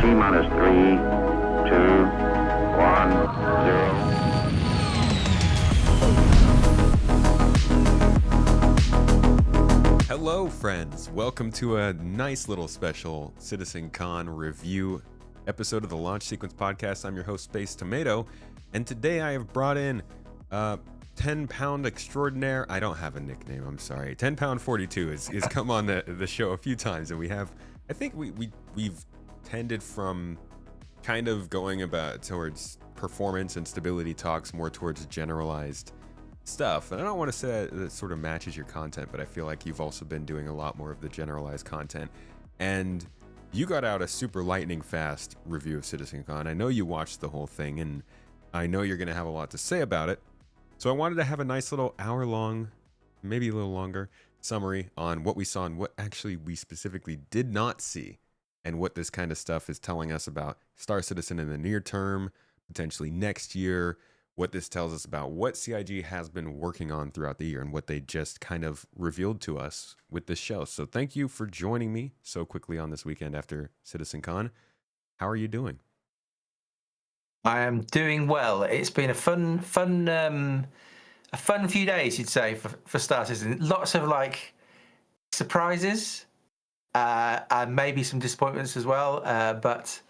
T-minus 3, 2, 1, 0. Hello, friends. Welcome to a nice little special CitizenCon review episode of the Launch Sequence Podcast. I'm your host, Space Tomato, and today I have brought in 10-pound extraordinaire. I don't have a nickname, I'm sorry. 10Pound42 is come on the show a few times, and I think we've tended from kind of going about towards performance and stability talks more towards generalized stuff. And I don't want to say that sort of matches your content, but I feel like you've also been doing a lot more of the generalized content. And you got out a super lightning fast review of CitizenCon. I know you watched the whole thing, and I know you're going to have a lot to say about it. So I wanted to have a nice little hour-long, maybe a little longer, summary on what we saw and what actually we specifically did not see, and what this kind of stuff is telling us about Star Citizen in the near term, potentially next year, what this tells us about what CIG has been working on throughout the year and what they just kind of revealed to us with this show. So thank you for joining me so quickly on this weekend after CitizenCon. How are you doing? I am doing well. It's been a fun few days, you'd say, for Star Citizen. Lots of like surprises, and maybe some disappointments as well. But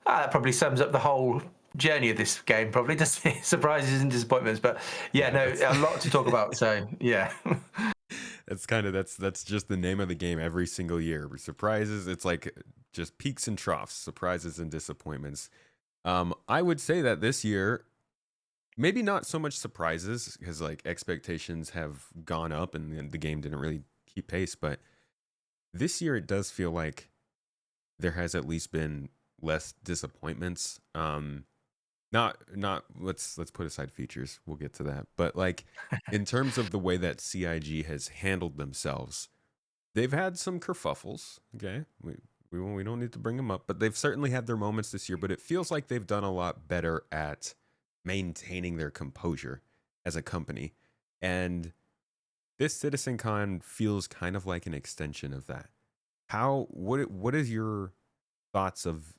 that probably sums up the whole journey of this game, probably, doesn't it? Surprises and disappointments. But yeah, no, a lot to talk about. So yeah. That's just the name of the game every single year. Surprises, it's like just peaks and troughs, surprises and disappointments. I would say that this year, maybe not so much surprises because like expectations have gone up and the game didn't really keep pace, but this year it does feel like there has at least been less disappointments. Not let's put aside features. We'll get to that. But like in terms of the way that CIG has handled themselves, they've had some kerfuffles. Okay, we don't need to bring them up, but they've certainly had their moments this year. But it feels like they've done a lot better at maintaining their composure as a company, and this CitizenCon feels kind of like an extension of that. What is your thoughts of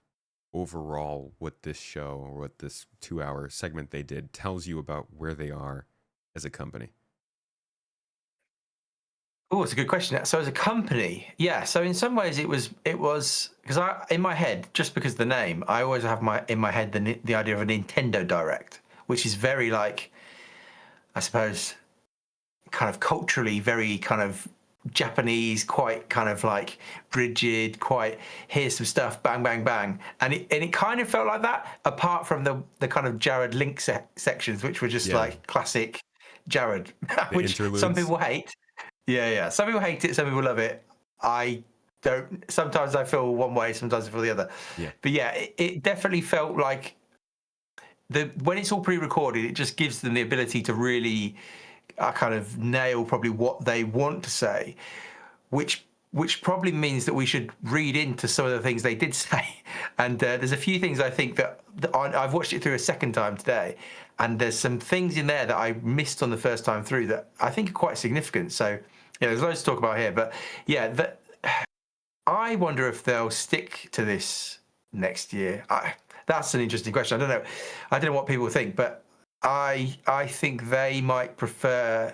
overall what this show or what this 2-hour segment they did tells you about where they are as a company? Oh, it's a good question. So as a company, yeah. So in some ways, it was because in my head, just because of the name, I always have in my head the idea of a Nintendo Direct, which is very like, I suppose, kind of culturally very kind of Japanese, quite kind of like rigid, quite here's some stuff, bang, bang, bang, and it kind of felt like that. Apart from the kind of Jared Link sections, which were just like classic Jared, which interludes. Some people hate. Yeah. Some people hate it, some people love it. I don't. Sometimes I feel one way, sometimes I feel the other. Yeah. But yeah, it definitely felt like when it's all pre-recorded, it just gives them the ability to really kind of nail probably what they want to say, which probably means that we should read into some of the things they did say. And there's a few things I think that I've watched it through a second time today, and there's some things in there that I missed on the first time through that I think are quite significant. So yeah, there's loads to talk about here, but yeah, I wonder if they'll stick to this next year. That's an interesting question. I don't know what people think, but I think they might prefer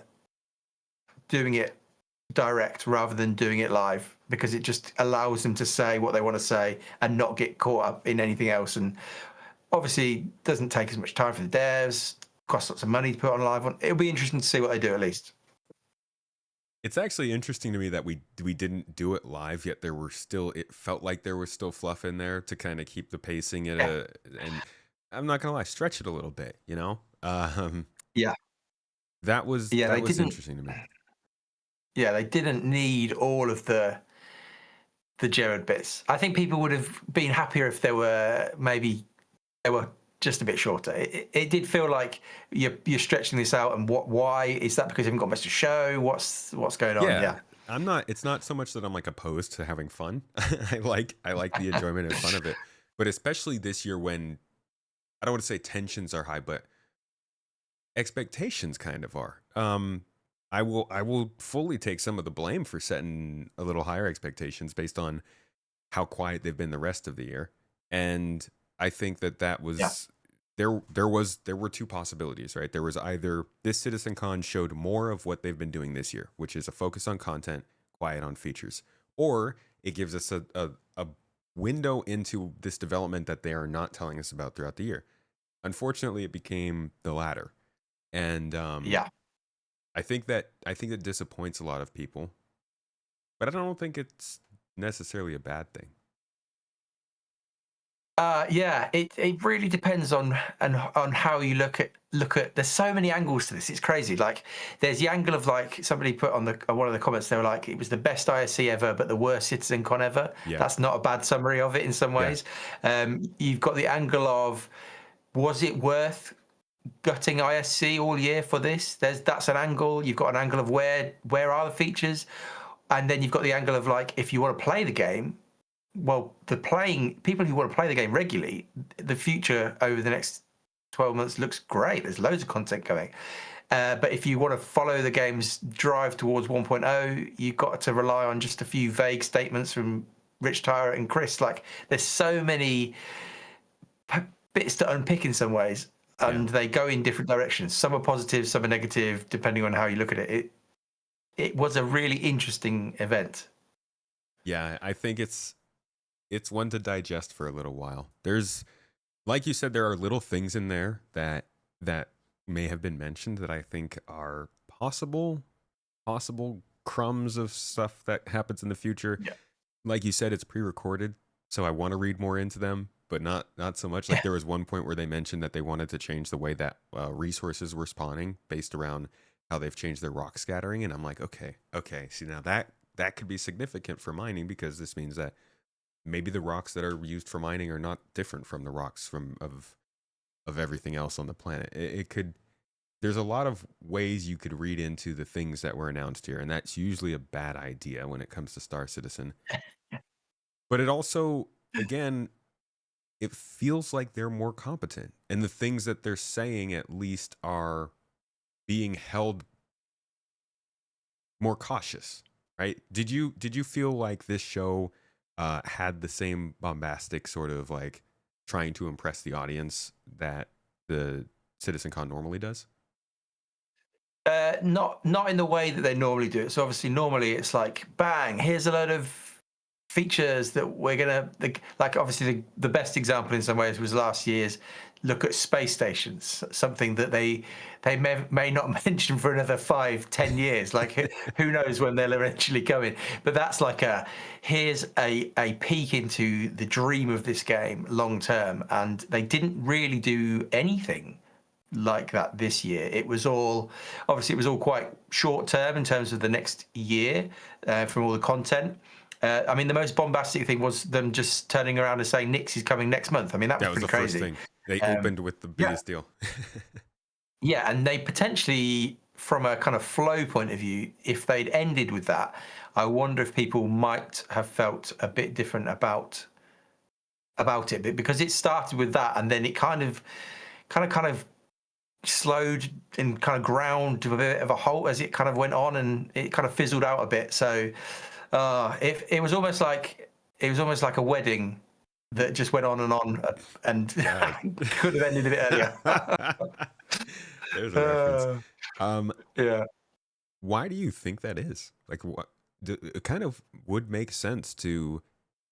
doing it direct rather than doing it live, because it just allows them to say what they want to say and not get caught up in anything else. And obviously doesn't take as much time for the devs, costs lots of money to put on live one. It'll be interesting to see what they do, at least. It's actually interesting to me that we didn't do it live, yet it felt like there was still fluff in there to kind of keep the pacing at and I'm not gonna lie, stretch it a little bit, you know? Yeah. That was interesting to me. Yeah, they didn't need all of the Jared bits. I think people would have been happier if they were just a bit shorter. It did feel like you're stretching this out, and why is that? Because you haven't got much to show. What's going on? Yeah. It's not so much that I'm like opposed to having fun. I like the enjoyment and fun of it. But especially this year when I don't want to say tensions are high, but expectations kind of are. I will fully take some of the blame for setting a little higher expectations based on how quiet they've been the rest of the year. And I think that Yeah. was there were two possibilities, right? There was either this CitizenCon showed more of what they've been doing this year, which is a focus on content, quiet on features, or it gives us a window into this development that they are not telling us about throughout the year. Unfortunately, it became the latter, and Yeah. I think that disappoints a lot of people, but I don't think it's necessarily a bad thing. Yeah, it really depends on how you look at. There's so many angles to this. It's crazy. Like, there's the angle of, like, somebody put on one of the comments. They were like, it was the best ISC ever, but the worst CitizenCon ever. Yeah, That's not a bad summary of it in some yeah, ways. You've got the angle of, was it worth gutting ISC all year for this? That's an angle. You've got an angle of where are the features, and then you've got the angle of, like, if you want to play the game. Well, people who want to play the game regularly, the future over the next 12 months looks great. There's loads of content going. But if you want to follow the game's drive towards 1.0, you've got to rely on just a few vague statements from Rich Tyler and Chris. Like, there's so many bits to unpick in some ways, yeah. and they go in different directions. Some are positive, some are negative, depending on how you look at it. It was a really interesting event. Yeah, I think it's one to digest for a little while. There's, like you said, there are little things in there that may have been mentioned that I think are possible crumbs of stuff that happens in the future. Yeah. Like you said, it's pre-recorded, so I want to read more into them, but not so much. Like, there was one point where they mentioned that they wanted to change the way that resources were spawning based around how they've changed their rock scattering, and I'm like, okay. See, now that could be significant for mining, because this means that maybe the rocks that are used for mining are not different from the rocks of everything else on the planet. It could. There's a lot of ways you could read into the things that were announced here, and that's usually a bad idea when it comes to Star Citizen. But it also, again, it feels like they're more competent, and the things that they're saying at least are being held more cautious, right? Did you feel like this show had the same bombastic sort of, like, trying to impress the audience that the CitizenCon normally does? Not in the way that they normally do it. So obviously, normally it's like, bang, here's a load of features that we're gonna like. Obviously, the best example in some ways was last year's look at space stations, something that they may not mention for another 5-10 years. Like, who knows when they'll eventually go in. But that's like here's a peek into the dream of this game long term, and they didn't really do anything like that this year. It was all quite short term in terms of the next year, from all the content. I mean, the most bombastic thing was them just turning around and saying Nix is coming next month. I mean, that was That was pretty the first crazy. thing. They opened with the Yeah, biggest deal. yeah, and they potentially, from a kind of flow point of view, if they'd ended with that, I wonder if people might have felt a bit different about it, because it started with that, and then it kind of slowed and kind of ground to a bit of a halt as it kind of went on, and it kind of fizzled out a bit. So it was almost like a wedding that just went on, and God. could have ended a bit earlier. There's a reference. Um, Yeah. why do you think that is? Like, what? It kind of would make sense to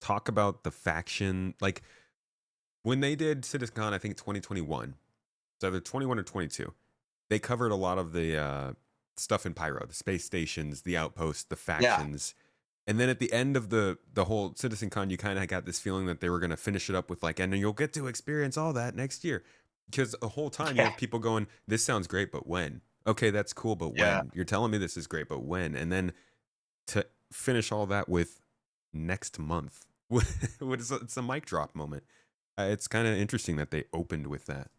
talk about the faction. Like, when they did CitizenCon, I think 2021, it's either 21 or 22. They covered a lot of the stuff in Pyro, the space stations, the outposts, the Yeah. factions. And then at the end of the whole CitizenCon, you kind of got this feeling that they were going to finish it up with, like, and then you'll get to experience all that next year. Because the whole time you Yeah. have people going, this sounds great, but when? Okay, that's cool, but Yeah. when? You're telling me this is great, but when? And then to finish all that with next month, it's a mic drop moment. It's kind of interesting that they opened with that.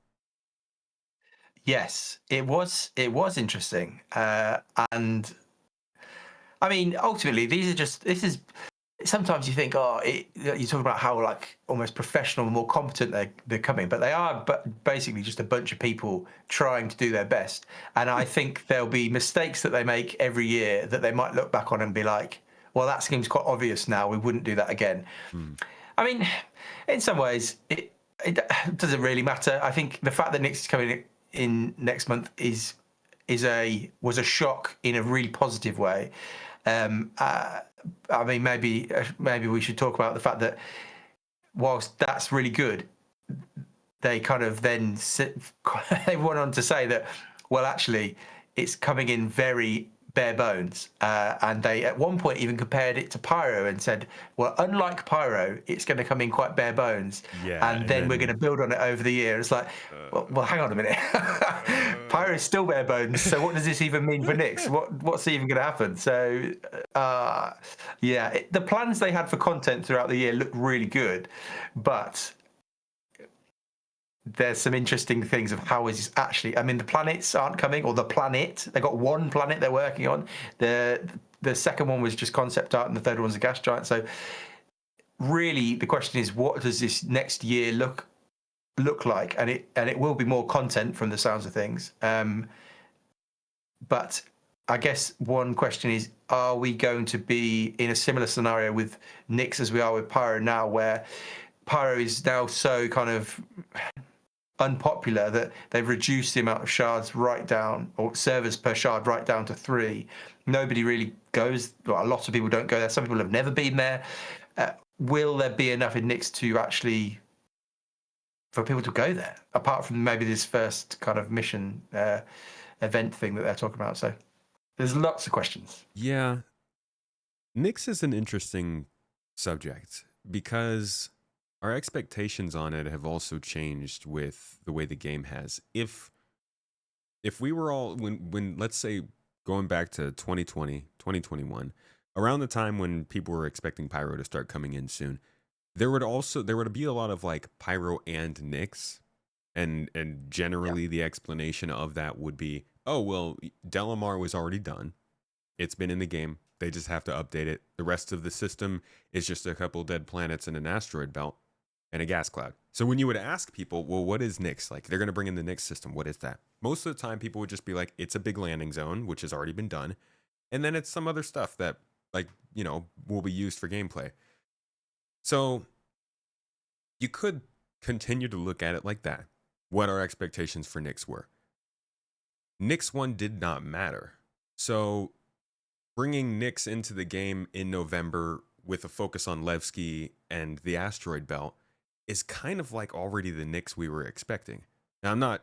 Yes, it was. It was interesting, and I mean, ultimately, this is. Sometimes you think, you talk about how, like, almost professional, more competent they're coming, but they are, but basically just a bunch of people trying to do their best. And I think there'll be mistakes that they make every year that they might look back on and be like, well, that seems quite obvious now. We wouldn't do that again. Hmm. I mean, in some ways, it doesn't really matter. I think the fact that Nix is coming in next month was a shock in a really positive way. I mean, maybe we should talk about the fact that whilst that's really good, they kind of then they went on to say that, well, actually, it's coming in very bare bones, and they at one point even compared it to Pyro and said, well, unlike Pyro, it's going to come in quite bare bones, and then we're going to build on it over the year. It's like, well, hang on a minute. Pyro is still bare bones, so what does this even mean for Nix? What's even going to happen? So the plans they had for content throughout the year looked really good, but there's some interesting things of how is this actually. I mean, the planets aren't coming, or the planet. They got one planet they're working on. The second one was just concept art, and the third one's a gas giant. So really, the question is, what does this next year look like? And it will be more content from the sounds of things. But I guess one question is, are we going to be in a similar scenario with Nix as we are with Pyro now, where Pyro is now so kind of unpopular that they've reduced the amount of shards right down, or servers per shard right down to 3. Nobody really goes. Well, a lot of people don't go there. Some people have never been there. Will there be enough in Nix to actually for people to go there, apart from maybe this first kind of mission event thing that they're talking about? So there's lots of questions. Yeah, Nix is an interesting subject because our expectations on it have also changed with the way the game has. If we were all, when let's say going back to 2020, 2021, around the time when people were expecting Pyro to start coming in soon, there would be a lot of like Pyro and Nix, and generally the explanation of that would be, oh, well, Delamar was already done. It's been in the game. They just have to update it. The rest of the system is just a couple dead planets and an asteroid belt and a gas cloud. So when you would ask people, well, what is Nix? Like, they're going to bring in the Nix system. What is that? Most of the time, people would just be like, it's a big landing zone, which has already been done. And then it's some other stuff that, like, you know, will be used for gameplay. So you could continue to look at it like that, what our expectations for Nix were. Nix 1 did not matter. So bringing Nix into the game in November with a focus on Levski and the asteroid belt is kind of like already the Nix we were expecting. Now, I'm not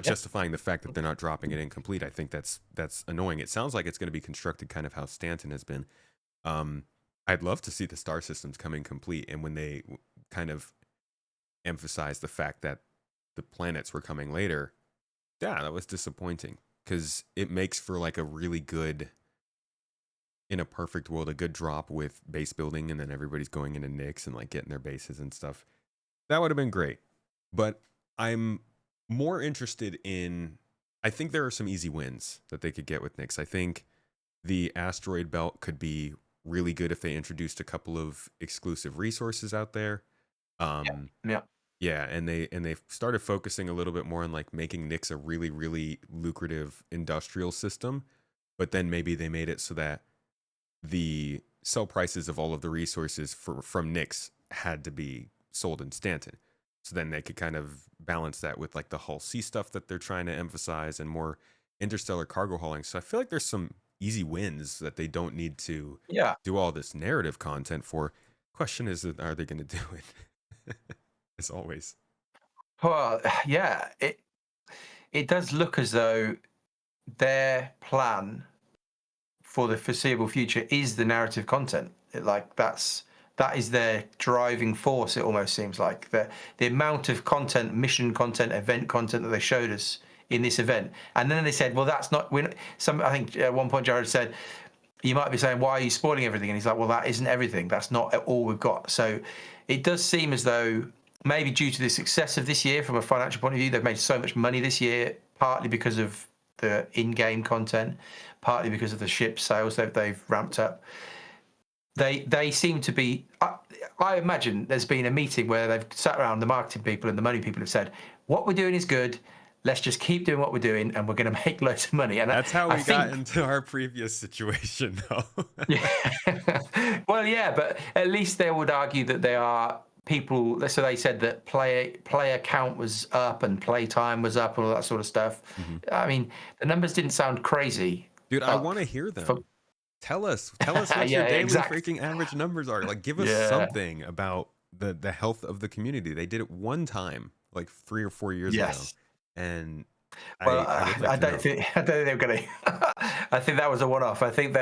justifying the fact that they're not dropping it incomplete. I think that's annoying. It sounds like it's going to be constructed kind of how Stanton has been. I'd love to see the star systems come in complete, and when they kind of emphasize the fact that the planets were coming later, yeah, that was disappointing, because it makes for like a really good, in a perfect world, a good drop with base building, and then everybody's going into Nix and like getting their bases and stuff. That would have been great. But I'm more interested in, I think there are some easy wins that they could get with Nix. I think the asteroid belt could be really good if they introduced a couple of exclusive resources out there. Yeah, and they started focusing a little bit more on like making Nix a really, really lucrative industrial system, but then maybe they made it so that the sell prices of all of the resources from Nix had to be sold in Stanton. So then they could kind of balance that with like the Hull C stuff that they're trying to emphasize and more interstellar cargo hauling. So I feel like there's some easy wins that they don't need to do all this narrative content for. Question is, are they going to do it? As always. Well, yeah, it does look as though their plan for the foreseeable future is the narrative content. That is their driving force. It almost seems like the amount of content, mission content, event content that they showed us in this event, and then they said, "Well, that's not." I think at one point Jared said, "You might be saying, why are you spoiling everything?" And he's like, "Well, that isn't everything. That's not all we've got." So it does seem as though maybe due to the success of this year from a financial point of view, they've made so much money this year, partly because of the in-game content, partly because of the ship sales that they've ramped up. They seem to be, I imagine there's been a meeting where they've sat around, the marketing people and the money people have said, what we're doing is good, let's just keep doing what we're doing and we're going to make loads of money. And that's how we got into our previous situation, though. Yeah. Well, yeah, but at least they would argue that they are people, so they said that player count was up and play time was up and all that sort of stuff. I mean, the numbers didn't sound crazy. Dude, I up want to hear them. for- Tell us what your Yeah, daily exact. freaking average numbers are. Like, give us Yeah. something about the health of the community. They did it one time, like 3 or 4 years ago, Yes. and Well, I would like to know. I don't think they were going to. I think that was a one-off. I think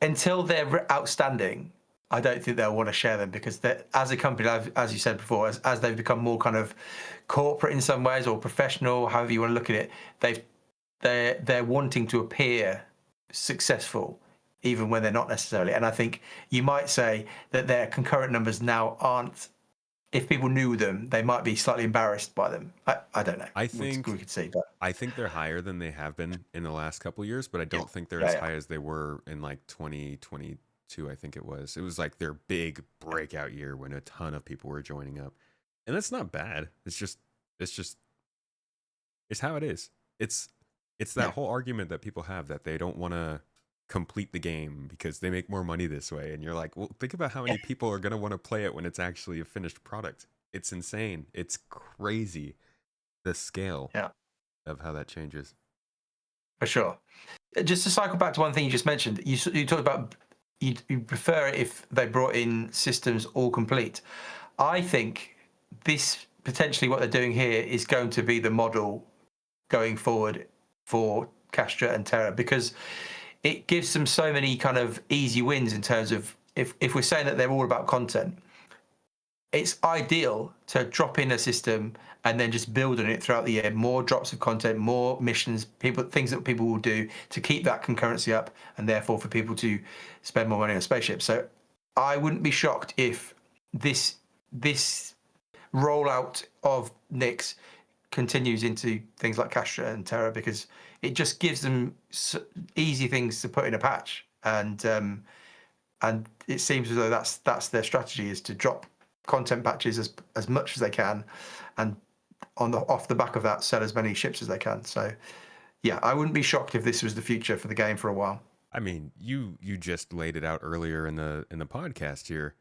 until they're outstanding, I don't think they'll want to share them because as a company, as you said before, as they've become more kind of corporate in some ways or professional, however you want to look at it, they're wanting to appear successful, even when they're not necessarily. And I think you might say that their concurrent numbers now aren't. If people knew them, they might be slightly embarrassed by them. I don't know. I think we could see, but I think they're higher than they have been in the last couple of years, but I don't think they're Yeah, as yeah. high as they were in like 2022. I think it was. It was like their big breakout year when a ton of people were joining up, and that's not bad. It's how it is. It's that Yeah. whole argument that people have that they don't want to complete the game because they make more money this way, and you're like, well, think about how many people are going to want to play it when it's actually a finished product. It's insane. It's crazy the scale Yeah. of how that changes. For sure. Just to cycle back to one thing you just mentioned, you talked about you prefer it if they brought in systems all complete. I think this potentially what they're doing here is going to be the model going forward for Castra and Terra because it gives them so many kind of easy wins in terms of if we're saying that they're all about content, it's ideal to drop in a system and then just build on it throughout the year. More drops of content, more missions, things that people will do to keep that concurrency up, and therefore for people to spend more money on spaceships. So I wouldn't be shocked if this rollout of Nix continues into things like Castra and Terra because it just gives them easy things to put in a patch, and it seems as though that's their strategy is to drop content patches as much as they can, and off the back of that sell as many ships as they can. So yeah, I wouldn't be shocked if this was the future for the game for a while. I mean, you just laid it out earlier in the podcast here.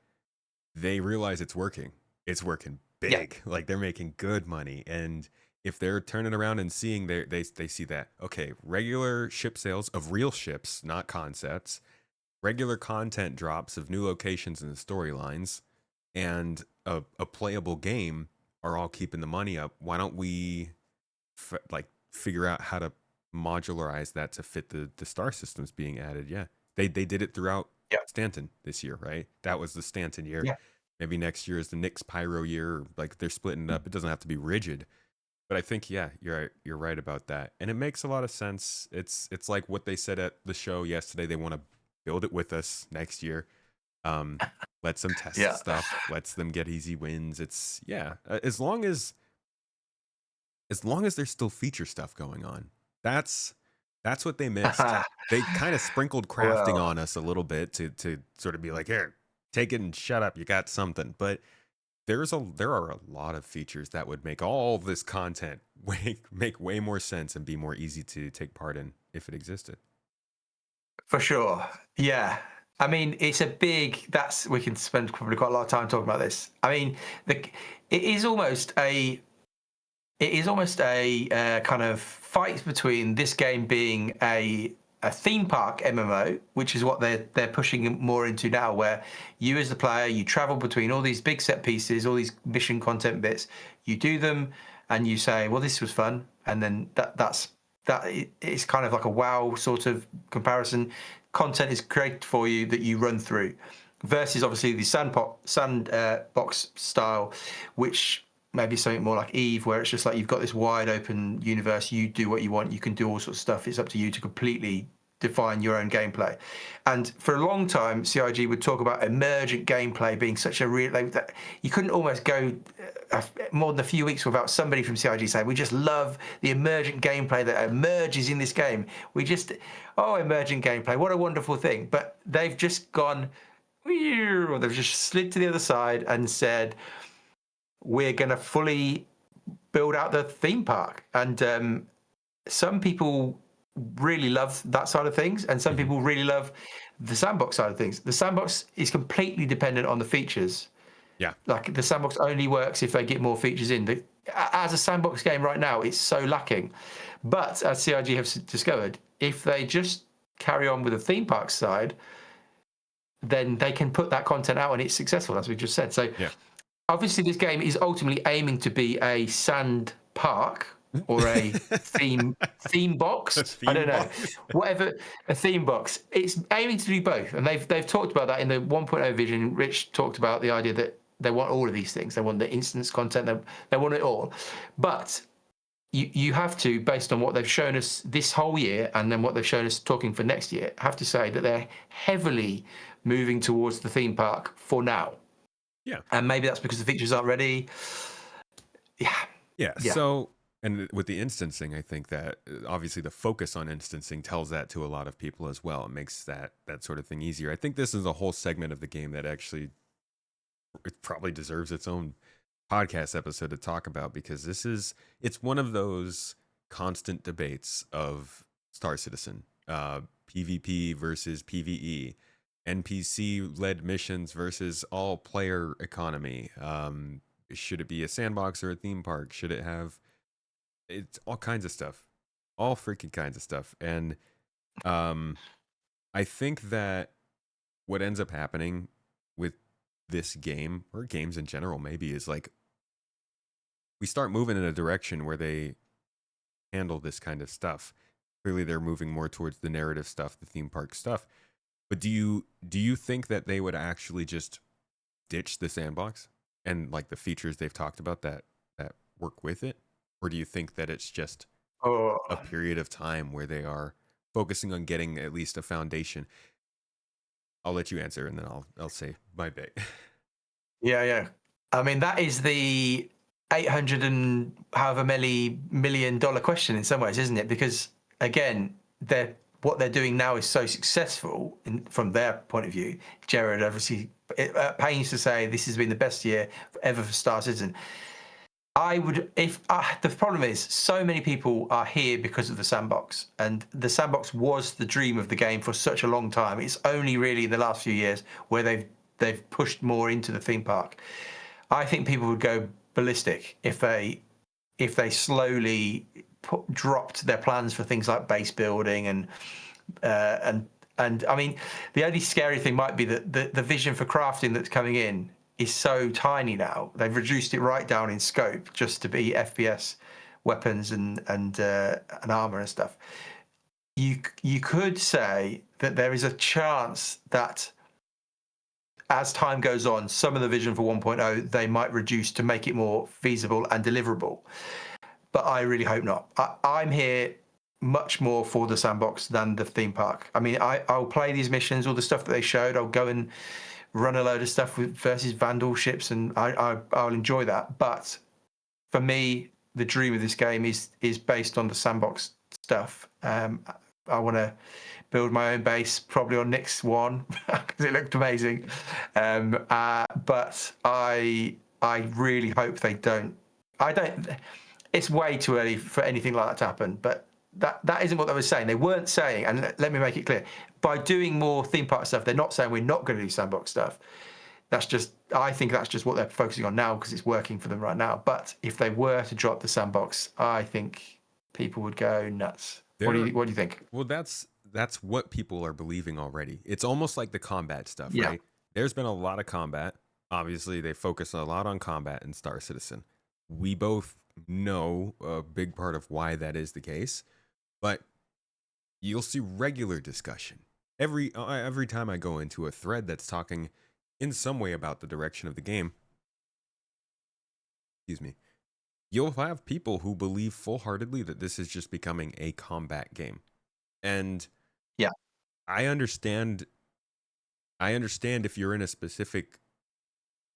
They realize it's working. It's working big. Yeah. Like they're making good money, and if they're turning around and seeing they see that, okay, regular ship sales of real ships, not concepts, regular content drops of new locations and storylines, and a playable game are all keeping the money up. Why don't we figure out how to modularize that to fit the star systems being added? Yeah, they did it throughout Stanton this year, right? That was the Stanton year. Yeah. Maybe next year is the Nix Pyro year. Like they're splitting it up. It doesn't have to be rigid. But I think, yeah, you're right about that, and it makes a lot of sense. It's like what they said at the show yesterday. They want to build it with us next year. Lets them test stuff. Lets them get easy wins. It's as long as there's still feature stuff going on. That's what they missed. They kind of sprinkled crafting on us a little bit to sort of be like, here, take it and shut up. You got something, but. There are a lot of features that would make all this content make way more sense and be more easy to take part in if it existed. For sure. Yeah. I mean, it's a big. We can spend probably quite a lot of time talking about this. I mean, it is almost a kind of fight between this game being a theme park MMO, which is what they're pushing more into now, where you as the player, you travel between all these big set pieces, all these mission content bits, you do them, and you say, well, this was fun, and then it's kind of like a WoW sort of comparison. Content is created for you that you run through, versus obviously the sandbox style, which maybe something more like Eve, where it's just like you've got this wide open universe, you do what you want, you can do all sorts of stuff, it's up to you to completely define your own gameplay. And for a long time, CIG would talk about emergent gameplay being such a real, that you couldn't almost go more than a few weeks without somebody from CIG saying, we just love the emergent gameplay that emerges in this game. Emergent gameplay, what a wonderful thing. But they've just gone, they've just slid to the other side and said, we're going to fully build out the theme park. And some people really love that side of things, and some people really love the sandbox side of things. The sandbox is completely dependent on the features. Yeah. Like the sandbox only works if they get more features in. As a sandbox game right now, it's so lacking. But as CIG have discovered, if they just carry on with the theme park side, then they can put that content out and it's successful, as we just said. So Yeah. obviously this game is ultimately aiming to be a sand park or a theme box. I don't know. Box. Whatever, a theme box. It's aiming to do both. And they've talked about that in the 1.0 vision. Rich talked about the idea that they want all of these things. They want the instance content, they want it all. But you have to, based on what they've shown us this whole year and then what they've shown us talking for next year, have to say that they're heavily moving towards the theme park for now. Yeah. And maybe that's because the features aren't ready. Yeah. So, and with the instancing, I think that obviously the focus on instancing tells that to a lot of people as well. It makes that sort of thing easier. I think this is a whole segment of the game that actually it probably deserves its own podcast episode to talk about, because it's one of those constant debates of Star Citizen, PvP versus PvE, NPC led missions versus all player economy. Should it be a sandbox or a theme park? Should it have, it's all kinds of stuff, all freaking kinds of stuff. And I think that what ends up happening with this game, or games in general maybe, is like we start moving in a direction where they handle this kind of stuff. Clearly they're moving more towards the narrative stuff, the theme park stuff. But do you think that they would actually just ditch the sandbox and like the features they've talked about that work with it? Or do you think that it's just a period of time where they are focusing on getting at least a foundation? I'll let you answer and then I'll say my bit. Yeah. I mean, that is the 800 and however many $1 million question in some ways, isn't it? Because again, what they're doing now is so successful from their point of view. Jared obviously pains to say this has been the best year ever for Star Citizen. I would, if the problem is, so many people are here because of the sandbox, and the sandbox was the dream of the game for such a long time. It's only really in the last few years where they've pushed more into the theme park. I think people would go ballistic if they slowly dropped their plans for things like base building and I mean, the only scary thing might be that the vision for crafting that's coming in is so tiny now. They've reduced it right down in scope just to be FPS weapons and armor and stuff. You could say that there is a chance that as time goes on, some of the vision for 1.0 they might reduce to make it more feasible and deliverable. But I really hope not. I'm here much more for the sandbox than the theme park. I mean, I'll play these missions, all the stuff that they showed. I'll go and run a load of stuff versus Vanduul ships, and I'll enjoy that. But for me, the dream of this game is based on the sandbox stuff. I want to build my own base, probably on Nick's one, because it looked amazing. But I really hope they don't. It's way too early for anything like that to happen. But that isn't what they were saying. They weren't saying, and let me make it clear, by doing more theme park stuff, they're not saying we're not going to do sandbox stuff. I think that's just what they're focusing on now because it's working for them right now. But if they were to drop the sandbox, I think people would go nuts. What do you think? Well, that's what people are believing already. It's almost like the combat stuff, Yeah. right? There's been a lot of combat. Obviously, they focus a lot on combat in Star Citizen. We both know a big part of why that is the case, but you'll see regular discussion every time I go into a thread that's talking in some way about the direction of the game. Excuse me. You'll have people who believe full-heartedly that this is just becoming a combat game. And yeah, I understand if you're in a specific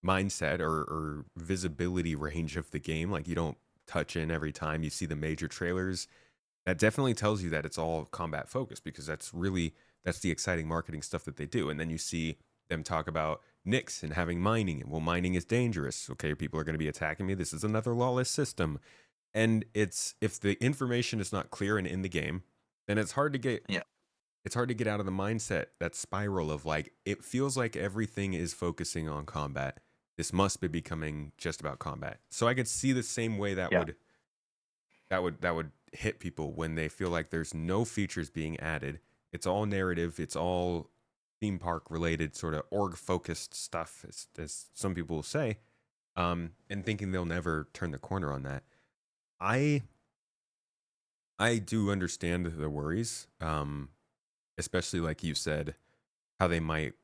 mindset or visibility range of the game, like you don't touch in every time you see the major trailers. That definitely tells you that it's all combat focused, because that's the exciting marketing stuff that they do. And then you see them talk about Nyx and having mining, and well, mining is dangerous. Okay, people are going to be attacking me. This is another lawless system. And if the information is not clear and in the game, then it's hard to get out of the mindset, that spiral of like, it feels like everything is focusing on combat. this must be becoming just about combat. So I could see the same way that Yeah. would hit people when they feel like there's no features being added. It's all narrative. It's all theme park related, sort of org focused stuff, as some people will say, and thinking they'll never turn the corner on that. I do understand the worries, especially like you said, how they might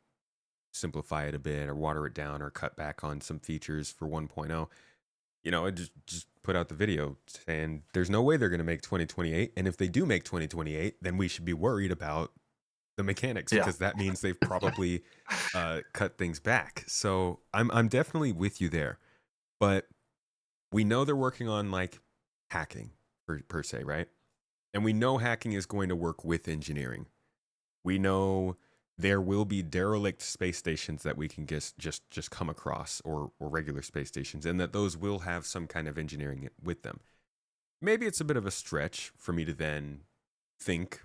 simplify it a bit or water it down or cut back on some features for 1.0. You know, I just put out the video saying there's no way they're going to make 2028, and if they do make 2028, then we should be worried about the mechanics, Yeah. because that means they've probably cut things back. So I'm definitely with you there, but we know they're working on like hacking per se, right? And we know hacking is going to work with engineering. We know there will be derelict space stations that we can just come across, or regular space stations, and that those will have some kind of engineering with them. Maybe it's a bit of a stretch for me to then think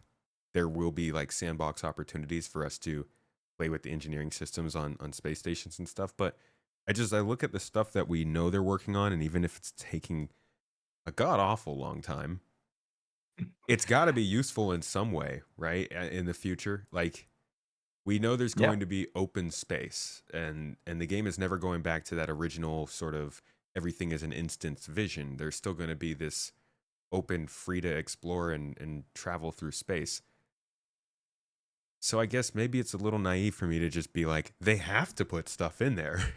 there will be like sandbox opportunities for us to play with the engineering systems on space stations and stuff. But I look at the stuff that we know they're working on, and even if it's taking a god awful long time, it's got to be useful in some way, right? In the future, like we know there's Yeah. going to be open space, and the game is never going back to that original sort of everything is an instance vision. There's still going to be this open, free to explore and travel through space. So I guess maybe it's a little naive for me to just be like, they have to put stuff in there.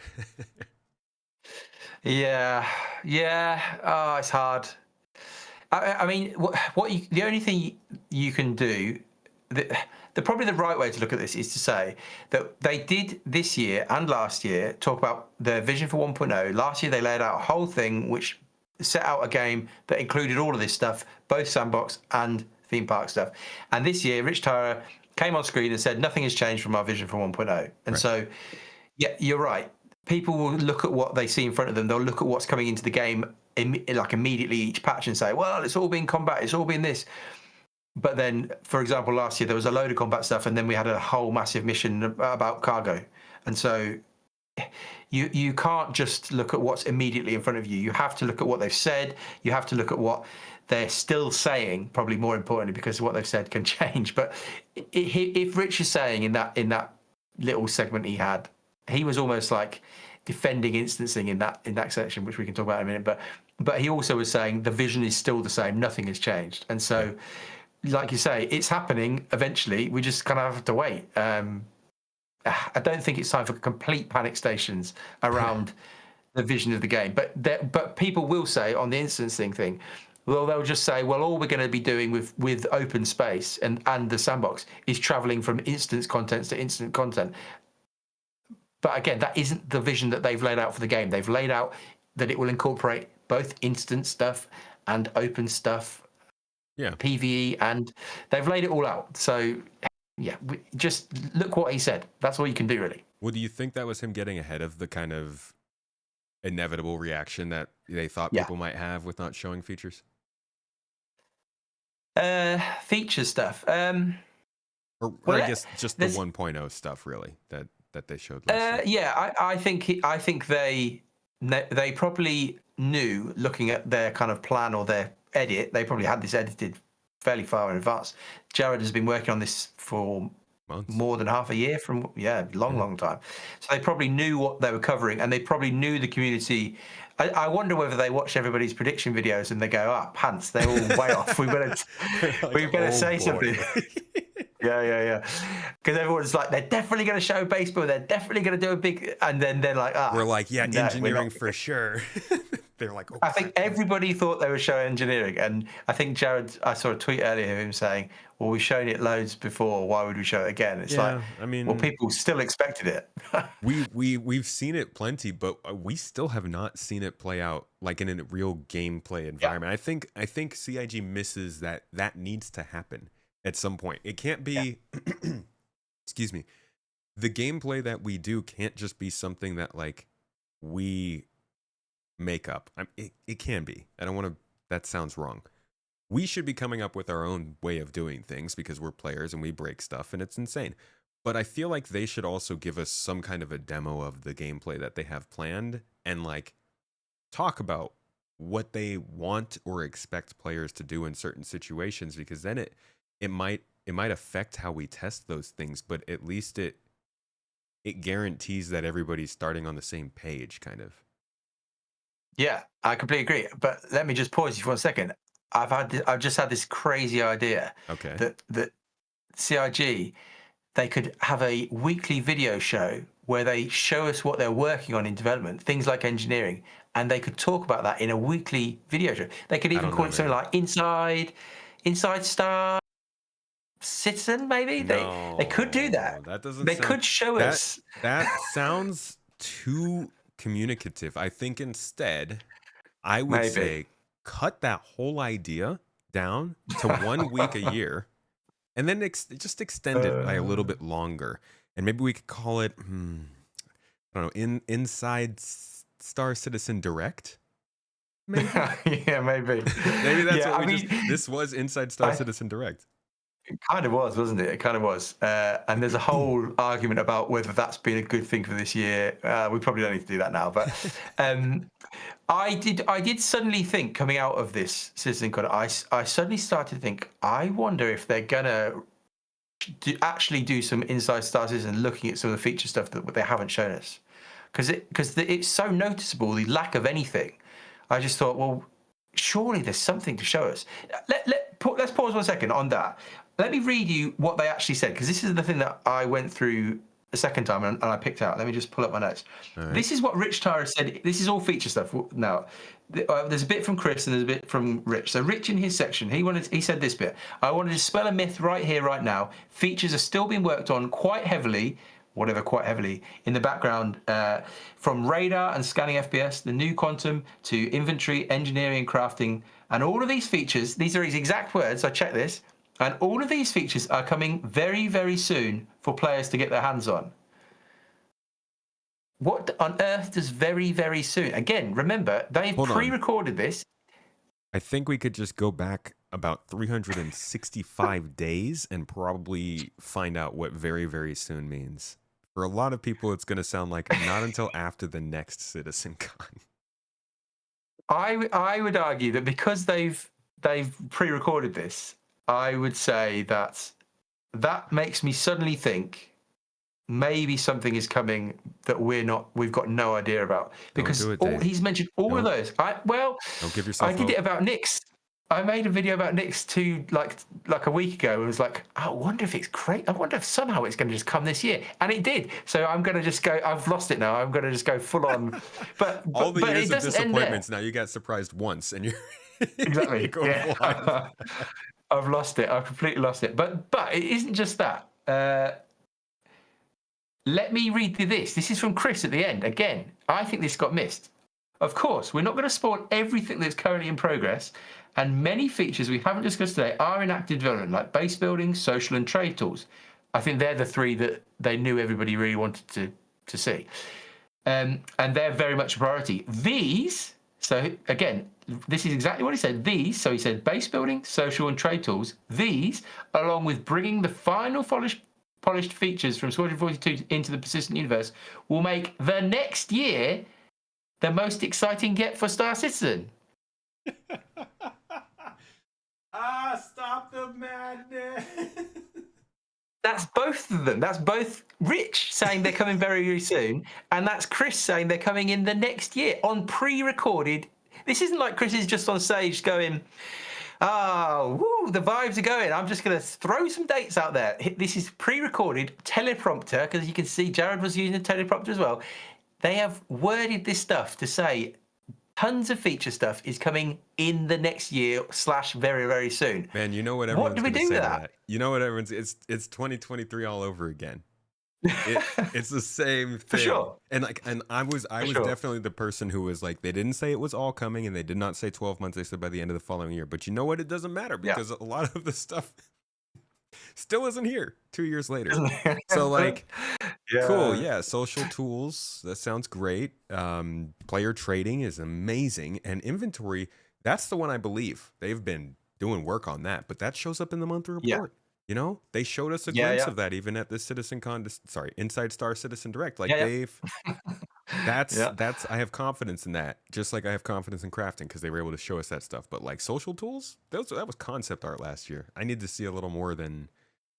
Yeah. Oh, it's hard. I mean, the only thing you can do, probably the right way to look at this is to say that they did this year and last year talk about their vision for 1.0. Last year they laid out a whole thing which set out a game that included all of this stuff, both sandbox and theme park stuff. And this year, Rich Tyra came on screen and said nothing has changed from our vision for 1.0. And Right. so, yeah, you're right. People will look at what they see in front of them. They'll look at what's coming into the game like immediately each patch and say, well, it's all been combat, it's all been this. But then, for example, last year there was a load of combat stuff, and then we had a whole massive mission about cargo. And so you can't just look at what's immediately in front of you. You have to look at what they've said. You have to look at what they're still saying, probably more importantly, because what they've said can change. But if Rich is saying in that little segment he had, he was almost like defending instancing in that section, which we can talk about in a minute. But he also was saying the vision is still the same, nothing has changed. And so, like you say, it's happening eventually. We just kind of have to wait. I don't think it's time for complete panic stations around the vision of the game. But people will say on the instancing thing, well, they'll just say, well, all we're going to be doing with open space and the sandbox is traveling from instance contents to instant content. But again, that isn't the vision that they've laid out for the game. They've laid out that it will incorporate both instant stuff and open stuff, PvE, and they've laid it all out. So, yeah, just look what he said. That's all you can do, really. Well, do you think that was him getting ahead of the kind of inevitable reaction that they thought people might have with not showing features? Feature stuff. Or I guess just the 1.0 stuff, really, that they showed last year. Yeah, I think they probably knew, looking at their kind of plan or their edit, they probably had this edited fairly far in advance. Jared has been working on this for months, more than half a year, long time. So they probably knew what they were covering, and they probably knew the community. I wonder whether they watch everybody's prediction videos and they go, pants, they're all way off. We better say something. Yeah. Because everyone's like, they're definitely going to show baseball. They're definitely going to do a big, and then they're like, we're like, no, engineering for sure. They're like, I think everybody thought they were showing engineering, and I think Jared, I saw a tweet earlier of him saying, well, we've shown it loads before, why would we show it again? It's like, I mean, well, people still expected it. we've seen it plenty, but we still have not seen it play out like in a real gameplay environment. I think CIG misses that needs to happen at some point. It can't be excuse me, the gameplay that we do can't just be something that like we make up. It can be. I don't want to, that sounds wrong. We should be coming up with our own way of doing things because we're players and we break stuff and it's insane. But I feel like they should also give us some kind of a demo of the gameplay that they have planned and like talk about what they want or expect players to do in certain situations, because then it might affect how we test those things, but at least it guarantees that everybody's starting on the same page, kind of. Yeah, I completely agree. But let me just pause you for 1 second. I've just had this crazy idea Okay. that CIG, they could have a weekly video show where they show us what they're working on in development, things like engineering, and they could talk about that in a weekly video show. They could I even don't call know, it something man. like Inside Star Citizen, maybe. They could do No, that. that doesn't They sound could show that us. that sounds too communicative. I think instead I would Maybe. say cut that whole idea down to 1 week a year, and then just extend it by a little bit longer. And maybe we could call it, I don't know, Inside Star Citizen Direct. Maybe, Yeah, maybe. maybe that's Yeah, what I we just. mean, This was Inside Star I, Citizen Direct. it kind of was, wasn't it? It kind of was. And there's a whole argument about whether that's been a good thing for this year. We probably don't need to do that now. But I did suddenly think, coming out of this CitizenCon, I suddenly started to think, I wonder if they're gonna actually do some Inside Star Citizen, looking at some of the feature stuff that they haven't shown us, because it's so noticeable, the lack of anything. I just thought, well, surely there's something to show us. Let's pause 1 second on that. Let me read you what they actually said, because this is the thing that I went through a second time and I picked out. Let me just pull up my notes. All right. This is what Rich Tara said. This is all feature stuff. Now, there's a bit from Chris and there's a bit from Rich. So Rich, in his section, he said this bit: I want to dispel a myth right here, right now. Features are still being worked on quite heavily, whatever quite heavily, in the background, from radar and scanning FPS, the new quantum, to inventory, engineering, and crafting. And all of these features, these are his exact words, I checked this, and all of these features are coming very, very soon for players to get their hands on. What on earth does very, very soon? Again, remember, they've Hold on. pre-recorded this. I think we could just go back about 365 days and probably find out what very, very soon means. For a lot of people, it's going to sound like not until after the next CitizenCon. I would argue that because they've pre-recorded this, I would say that makes me suddenly think maybe something is coming that we've got no idea about, Don't because do it, Dave. he's mentioned all of Don't- those. Don't give yourself I did hope. it about Nyx. I made a video about Nyx like a week ago. It was like, I wonder if it's great. I wonder if somehow it's going to just come this year, and it did. So I'm going to just go. I've lost it now. I'm going to just go full on. But All the but years it of doesn't end there. disappointments, now you got surprised once and you're Exactly. going Yeah. full on. I've lost it. I've completely lost it. But it isn't just that. Let me read you this. This is from Chris at the end. Again, I think this got missed. Of course, we're not going to spoil everything that's currently in progress, and many features we haven't discussed today are in active development, like base building, social, and trade tools. I think they're the three that they knew everybody really wanted to see. And they're very much a priority. These, so again, this is exactly what he said. These, so he said base building, social, and trade tools. These, along with bringing the final polished features from Squadron 42 into the persistent universe, will make the next year the most exciting yet for Star Citizen. Stop the madness. That's both of them. That's both Rich saying they're coming very, very soon, and that's Chris saying they're coming in the next year on pre-recorded. This isn't like Chris is just on stage going, woo, the vibes are going. I'm just going to throw some dates out there. This is pre-recorded teleprompter, because you can see Jared was using a teleprompter as well. They have worded this stuff to say tons of feature stuff is coming in the next year / very, very soon. Man, you know what everyone's do we going to do say with to that? that? You know what everyone's... It's 2023 all over again. It's the same thing. For sure. And I was sure. definitely the person who was like, they didn't say it was all coming, and they did not say 12 months. They said by the end of the following year. But you know what? It doesn't matter, because a lot of the stuff still isn't here 2 years later. So like, cool. Yeah. Social tools. That sounds great. Player trading is amazing. And inventory, that's the one I believe they've been doing work on that, but that shows up in the monthly report. You know, they showed us a Yeah, glimpse yeah, of that even at the Inside Star Citizen Direct. Like yeah, yeah. that's I have confidence in that. Just like I have confidence in crafting because they were able to show us that stuff. But like social tools, that was concept art last year. I need to see a little more than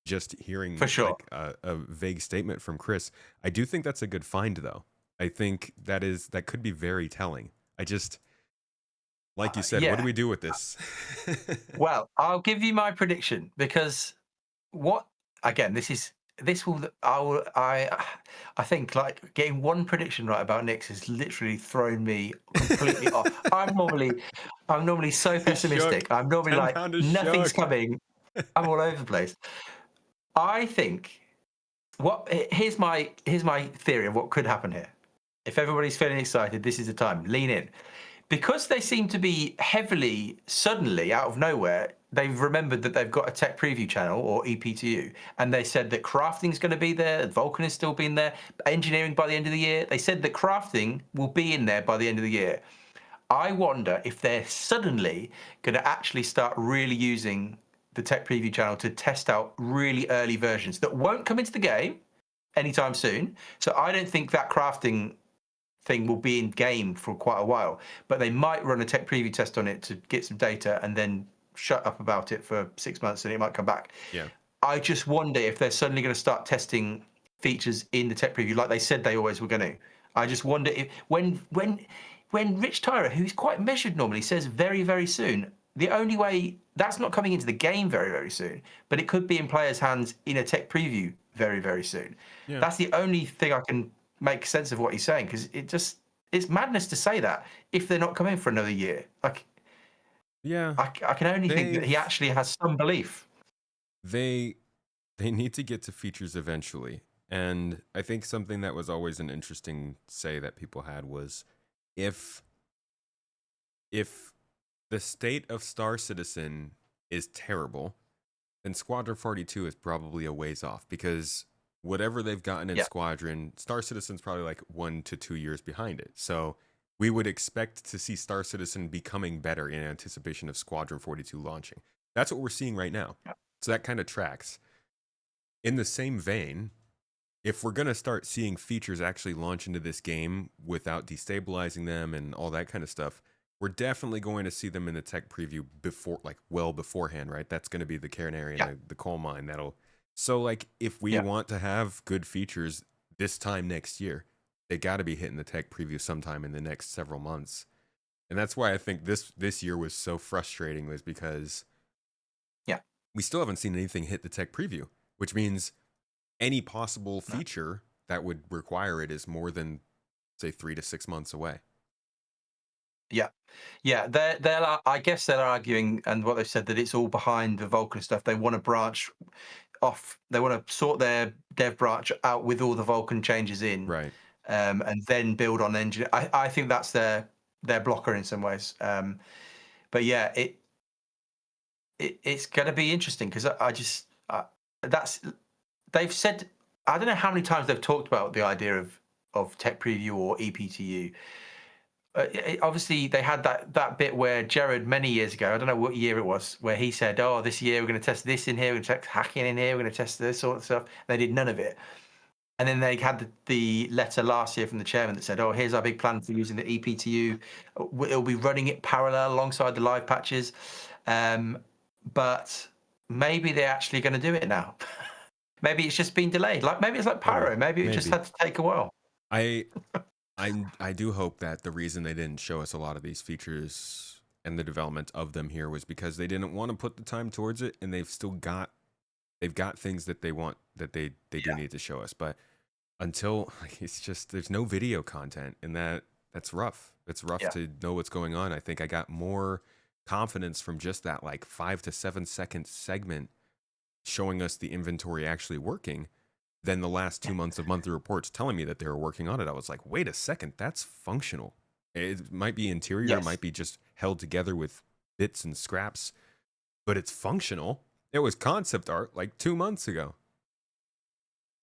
just For hearing sure. like a vague statement from Chris. I do think that's a good find though. I think that could be very telling. I just like you said, what do Yeah. we do with this? Well, I'll give you my prediction because what again? This will I think like getting one prediction right about Knicks has literally thrown me completely off. I'm normally so He's shook. pessimistic. I'm normally 10 like pound is nothing's shook. coming. I'm all over the place. I think here's my theory of what could happen here. If everybody's feeling excited, this is the time. Lean in. Because they seem to be heavily, suddenly, out of nowhere, they've remembered that they've got a tech preview channel or EPTU, and they said that crafting's going to be there, Vulcan has still been there, engineering by the end of the year. They said that crafting will be in there by the end of the year. I wonder if they're suddenly going to actually start really using the tech preview channel to test out really early versions that won't come into the game anytime soon. So I don't think that crafting thing will be in game for quite a while, but they might run a tech preview test on it to get some data and then shut up about it for 6 months and it might come back. Yeah. I just wonder if they're suddenly going to start testing features in the tech preview like they said they always were going to. I just wonder if when Rich Tyra, who's quite measured normally, says very, very soon, the only way that's not coming into the game very, very soon, but it could be in players' hands in a tech preview very, very soon. Yeah. That's the only thing I can make sense of what he's saying because it's madness to say that if they're not coming for another year. Like Yeah. I can only think that he They've actually has some belief. they they need to get to features eventually. And I think something that was always an interesting say that people had was if if the state of Star Citizen is terrible, then Squadron 42 is probably a ways off because whatever they've gotten in Yeah, Squadron, Star Citizen's probably like 1 to 2 years behind it. So we would expect to see Star Citizen becoming better in anticipation of Squadron 42 launching. That's what we're seeing right now. So that kind of tracks. In the same vein, if we're going to start seeing features actually launch into this game without destabilizing them and all that kind of stuff, we're definitely going to see them in the tech preview before, like well beforehand, right? That's going to be the canary in yeah, the coal mine. So like if we yeah, want to have good features this time next year, they got to be hitting the tech preview sometime in the next several months. And that's why I think this year was so frustrating, was because yeah. we still haven't seen anything hit the tech preview, which means any possible No, feature that would require it is more than say 3 to 6 months away. yeah. Yeah, I guess they're arguing, and what they've said that it's all behind the Vulcan stuff. They want to branch off. They want to sort their dev branch out with all the Vulcan changes in, Right. and then build on engine. I think that's their blocker in some ways. But yeah, it's going to be interesting because that's they've said. I don't know how many times they've talked about the idea of tech preview or EPTU. Obviously, they had that bit where Jared many years ago, I don't know what year it was, where he said, "Oh, this year we're going to test this in here, we're going to test hacking in here, we're going to test this sort of stuff." They did none of it, and then they had the letter last year from the chairman that said, "Oh, here's our big plan for using the EPTU. It'll be running it parallel alongside the live patches, but maybe they're actually going to do it now. Maybe it's just been delayed. Like maybe it's like Pyro. Maybe it just Maybe. had to take a while." I I do hope that the reason they didn't show us a lot of these features and the development of them here was because they didn't want to put the time towards it, and they've got things that they want that they do Yeah, need to show us. But until like it's just there's no video content, and that's rough. It's rough yeah, to know what's going on. I think I got more confidence from just that like 5 to 7 second segment showing us the inventory actually working than the last 2 months of monthly reports telling me that they were working on it. I was like, wait a second, that's functional. It might be interior, it yes, might be just held together with bits and scraps, but it's functional. It was concept art like 2 months ago.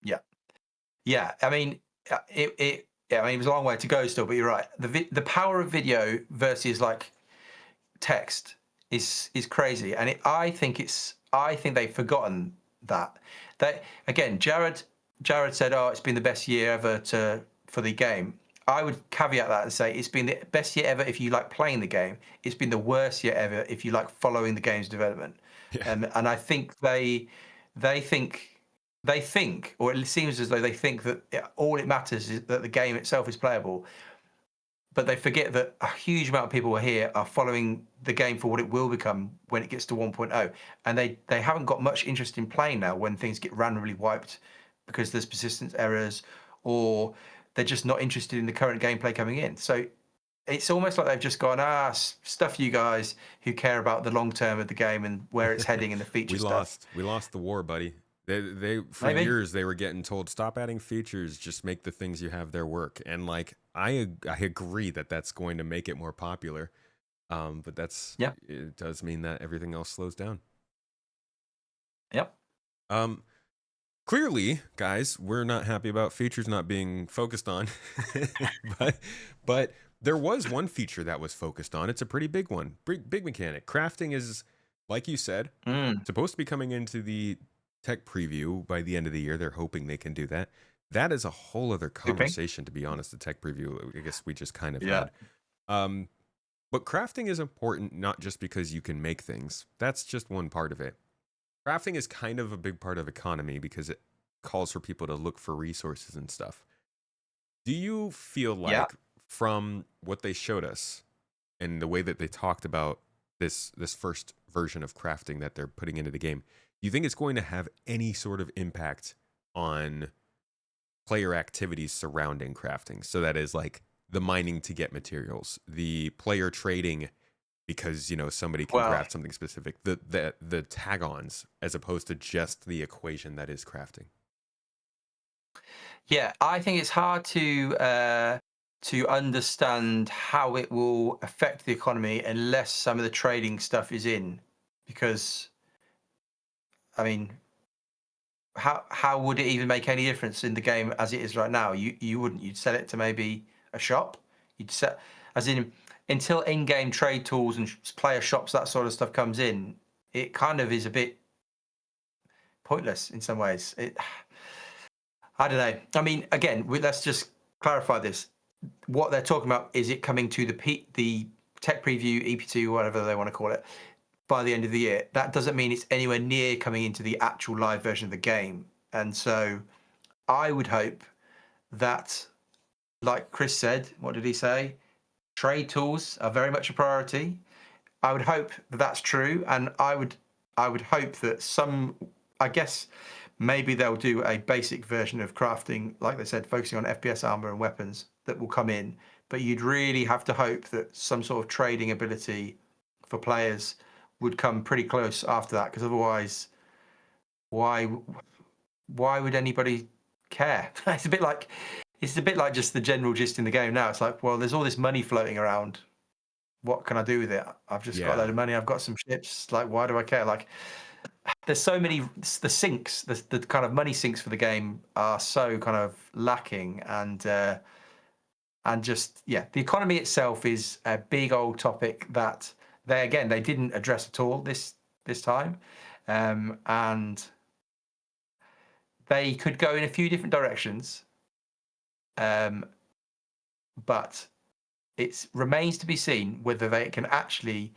yeah. Yeah, I mean, yeah, I mean, it was a long way to go still, but you're right. The power of video versus like text is crazy, and I think they've forgotten that. They again, Jared said, "Oh, it's been the best year ever for the game." I would caveat that and say it's been the best year ever if you like playing the game. It's been the worst year ever if you like following the game's development. Yeah. And I think they think, or it seems as though they think that all it matters is that the game itself is playable. But they forget that a huge amount of people here are following the game for what it will become when it gets to 1.0, and they haven't got much interest in playing now when things get randomly wiped because there's persistence errors, or they're just not interested in the current gameplay coming in. So it's almost like they've just gone, stuff you guys who care about the long term of the game and where it's heading and the feature stuff. We lost the war, buddy. They for Maybe. years they were getting told, stop adding features, just make the things you have there work. And like I agree that that's going to make it more popular. But it does mean that everything else slows down. Yep. Clearly, guys, we're not happy about features not being focused on. but there was one feature that was focused on. It's a pretty big one. Big mechanic. Crafting is, like you said, supposed to be coming into the tech preview by the end of the year. They're hoping they can do that. That is a whole other conversation, to be honest. The tech preview, I guess we just kind of had. But crafting is important, not just because you can make things. That's just one part of it. Crafting is kind of a big part of economy because it calls for people to look for resources and stuff. Do you feel like from what they showed us and the way that they talked about this first version of crafting that they're putting into the game, do you think it's going to have any sort of impact on player activities surrounding crafting? So that is like the mining to get materials, the player trading because somebody can craft something specific, the tag-ons, as opposed to just the equation that is crafting. Yeah, I think it's hard to understand how it will affect the economy unless some of the trading stuff is in, because I mean, how would it even make any difference in the game as it is right now? You wouldn't. You'd sell it to maybe a shop. You'd set, as in, until in-game trade tools and player shops, that sort of stuff comes in, it kind of is a bit pointless in some ways. I don't know. I mean, again, let's just clarify this. What they're talking about is it coming to the tech preview, EP2, whatever they want to call it, by the end of the year. That doesn't mean it's anywhere near coming into the actual live version of the game. And so I would hope that, like Chris said, what did he say? Trade tools are very much a priority. I would hope that that's true, and I would hope that I guess maybe they'll do a basic version of crafting, like they said, focusing on FPS armor and weapons that will come in. But you'd really have to hope that some sort of trading ability for players would come pretty close after that, because otherwise, why would anybody care? It's a bit like just the general gist in the game now. It's like, well, there's all this money floating around. What can I do with it? I've just got a load of money. I've got some ships. Like, why do I care? Like, there's so many, the sinks, the kind of money sinks for the game are so kind of lacking, and just the economy itself is a big old topic that they didn't address at all this time, and they could go in a few different directions, but it remains to be seen whether they can actually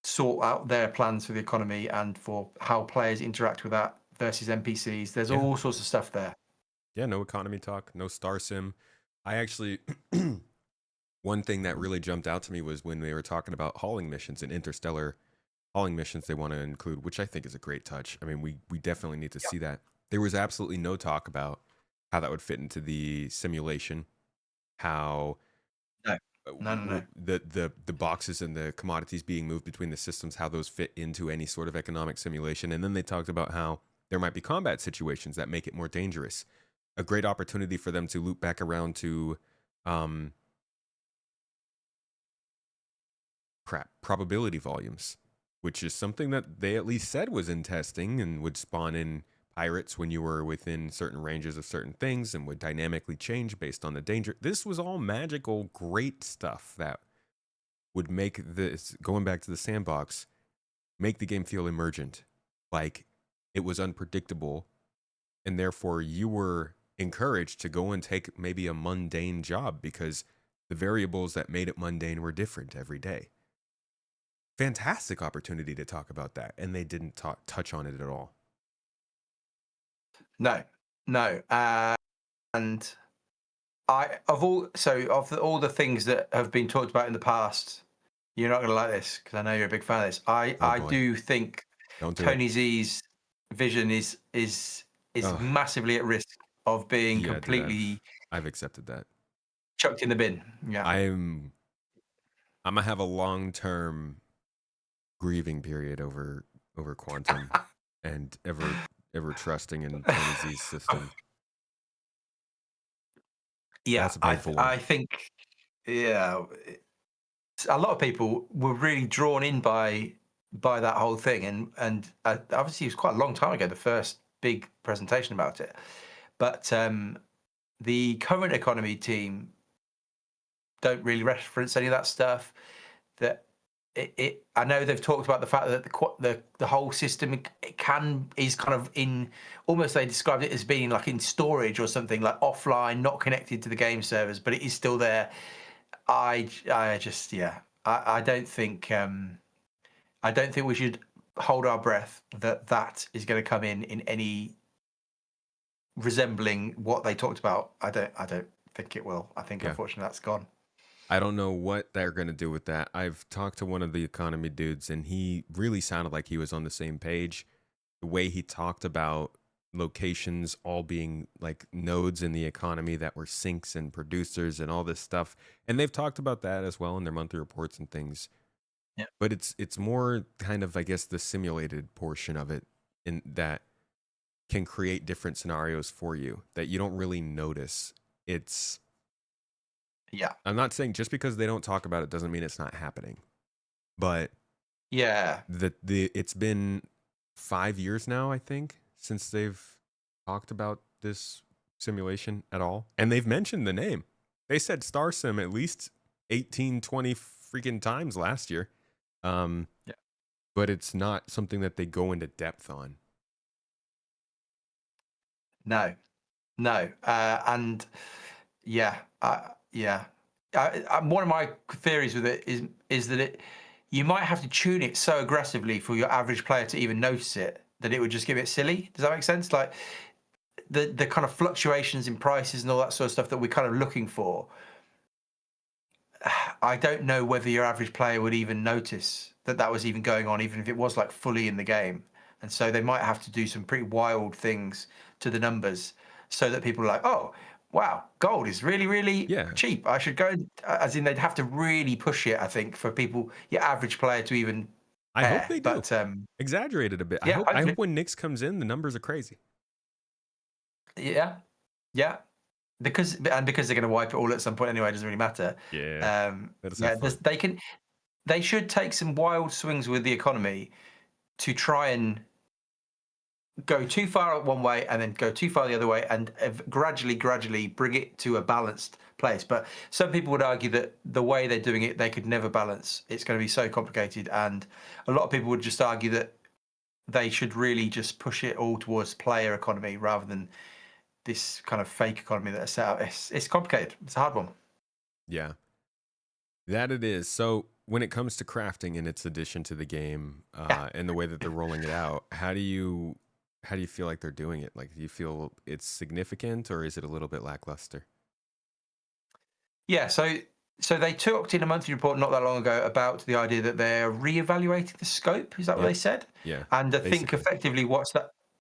sort out their plans for the economy and for how players interact with that versus NPCs. There's all sorts of stuff there. Yeah, no economy talk, no Star Sim. I actually, one thing that really jumped out to me was when they were talking about hauling missions and interstellar hauling missions they want to include, which I think is a great touch. I mean, we definitely need to see that. There was absolutely no talk about how that would fit into the simulation, how No. the boxes and the commodities being moved between the systems, how those fit into any sort of economic simulation. And then they talked about how there might be combat situations that make it more dangerous. A great opportunity for them to loop back around to probability volumes, which is something that they at least said was in testing and would spawn in pirates when you were within certain ranges of certain things and would dynamically change based on the danger. This was all magical, great stuff that would make this, going back to the sandbox, make the game feel emergent. Like it was unpredictable, and therefore you were encouraged to go and take maybe a mundane job because the variables that made it mundane were different every day. Fantastic opportunity to talk about that, and they didn't touch on it at all. No, no, and of all the things that have been talked about in the past, you're not going to like this because I know you're a big fan of this. Oh, I boy. do think Don't do Tony it. Z's vision is Oh, massively at risk of being yeah, dude, completely I've accepted that. chucked in the bin. Yeah. I'm gonna have a long-term grieving period over quantum and ever trusting in Tony Z's system. Yeah, That's a painful one. I think yeah, a lot of people were really drawn in by that whole thing, and obviously it was quite a long time ago, the first big presentation about it. But the current economy team don't really reference any of that stuff. That I know they've talked about the fact that the whole system is kind of in, almost they described it as being like in storage or something, like offline, not connected to the game servers, but it is still there. I just I don't think we should hold our breath that is going to come in any resembling what they talked about. I don't think it will. I think Yeah. unfortunately that's gone. I don't know what they're going to do with that. I've talked to one of the economy dudes, and he really sounded like he was on the same page. The way he talked about locations all being like nodes in the economy that were sinks and producers and all this stuff. And they've talked about that as well in their monthly reports and things. Yeah. But it's more kind of, I guess, the simulated portion of it in that can create different scenarios for you that you don't really notice. Yeah. I'm not saying just because they don't talk about it doesn't mean it's not happening. But Yeah. it's been 5 years now, I think, since they've talked about this simulation at all. And they've mentioned the name. They said Star Sim at least 18, 20 freaking times last year. Yeah. But it's not something that they go into depth on. No. And yeah, yeah. One of my theories with it is that you might have to tune it so aggressively for your average player to even notice it that it would just give it silly. Does that make sense? Like the kind of fluctuations in prices and all that sort of stuff that we're kind of looking for. I don't know whether your average player would even notice that was even going on, even if it was like fully in the game. And so they might have to do some pretty wild things to the numbers so that people are like, oh, wow, gold is really, really Yeah. cheap. I should go. As in, they'd have to really push it, I think, for people, your average player, to even I hope care. they do. But Exaggerated a bit. yeah, I hopefully. hope when Nyx comes in, the numbers are crazy. Yeah, yeah. Because they're going to wipe it all at some point anyway. It doesn't really matter. Yeah. Let us Yeah, have fun. they should take some wild swings with the economy to try and go too far one way and then go too far the other way, and gradually bring it to a balanced place. But some people would argue that the way they're doing it, they could never balance. It's going to be so complicated, and a lot of people would just argue that they should really just push it all towards player economy rather than this kind of fake economy that is set up. It's complicated. It's a hard one. Yeah. That it is. So when it comes to crafting and its addition to the game, Yeah. and the way that they're rolling it out, how do you feel like they're doing it? Like, do you feel it's significant or is it a little bit lackluster? Yeah, so they talked in a monthly report not that long ago about the idea that they're reevaluating the scope. Is that what Yep. they said? Yeah. And I think Basically. effectively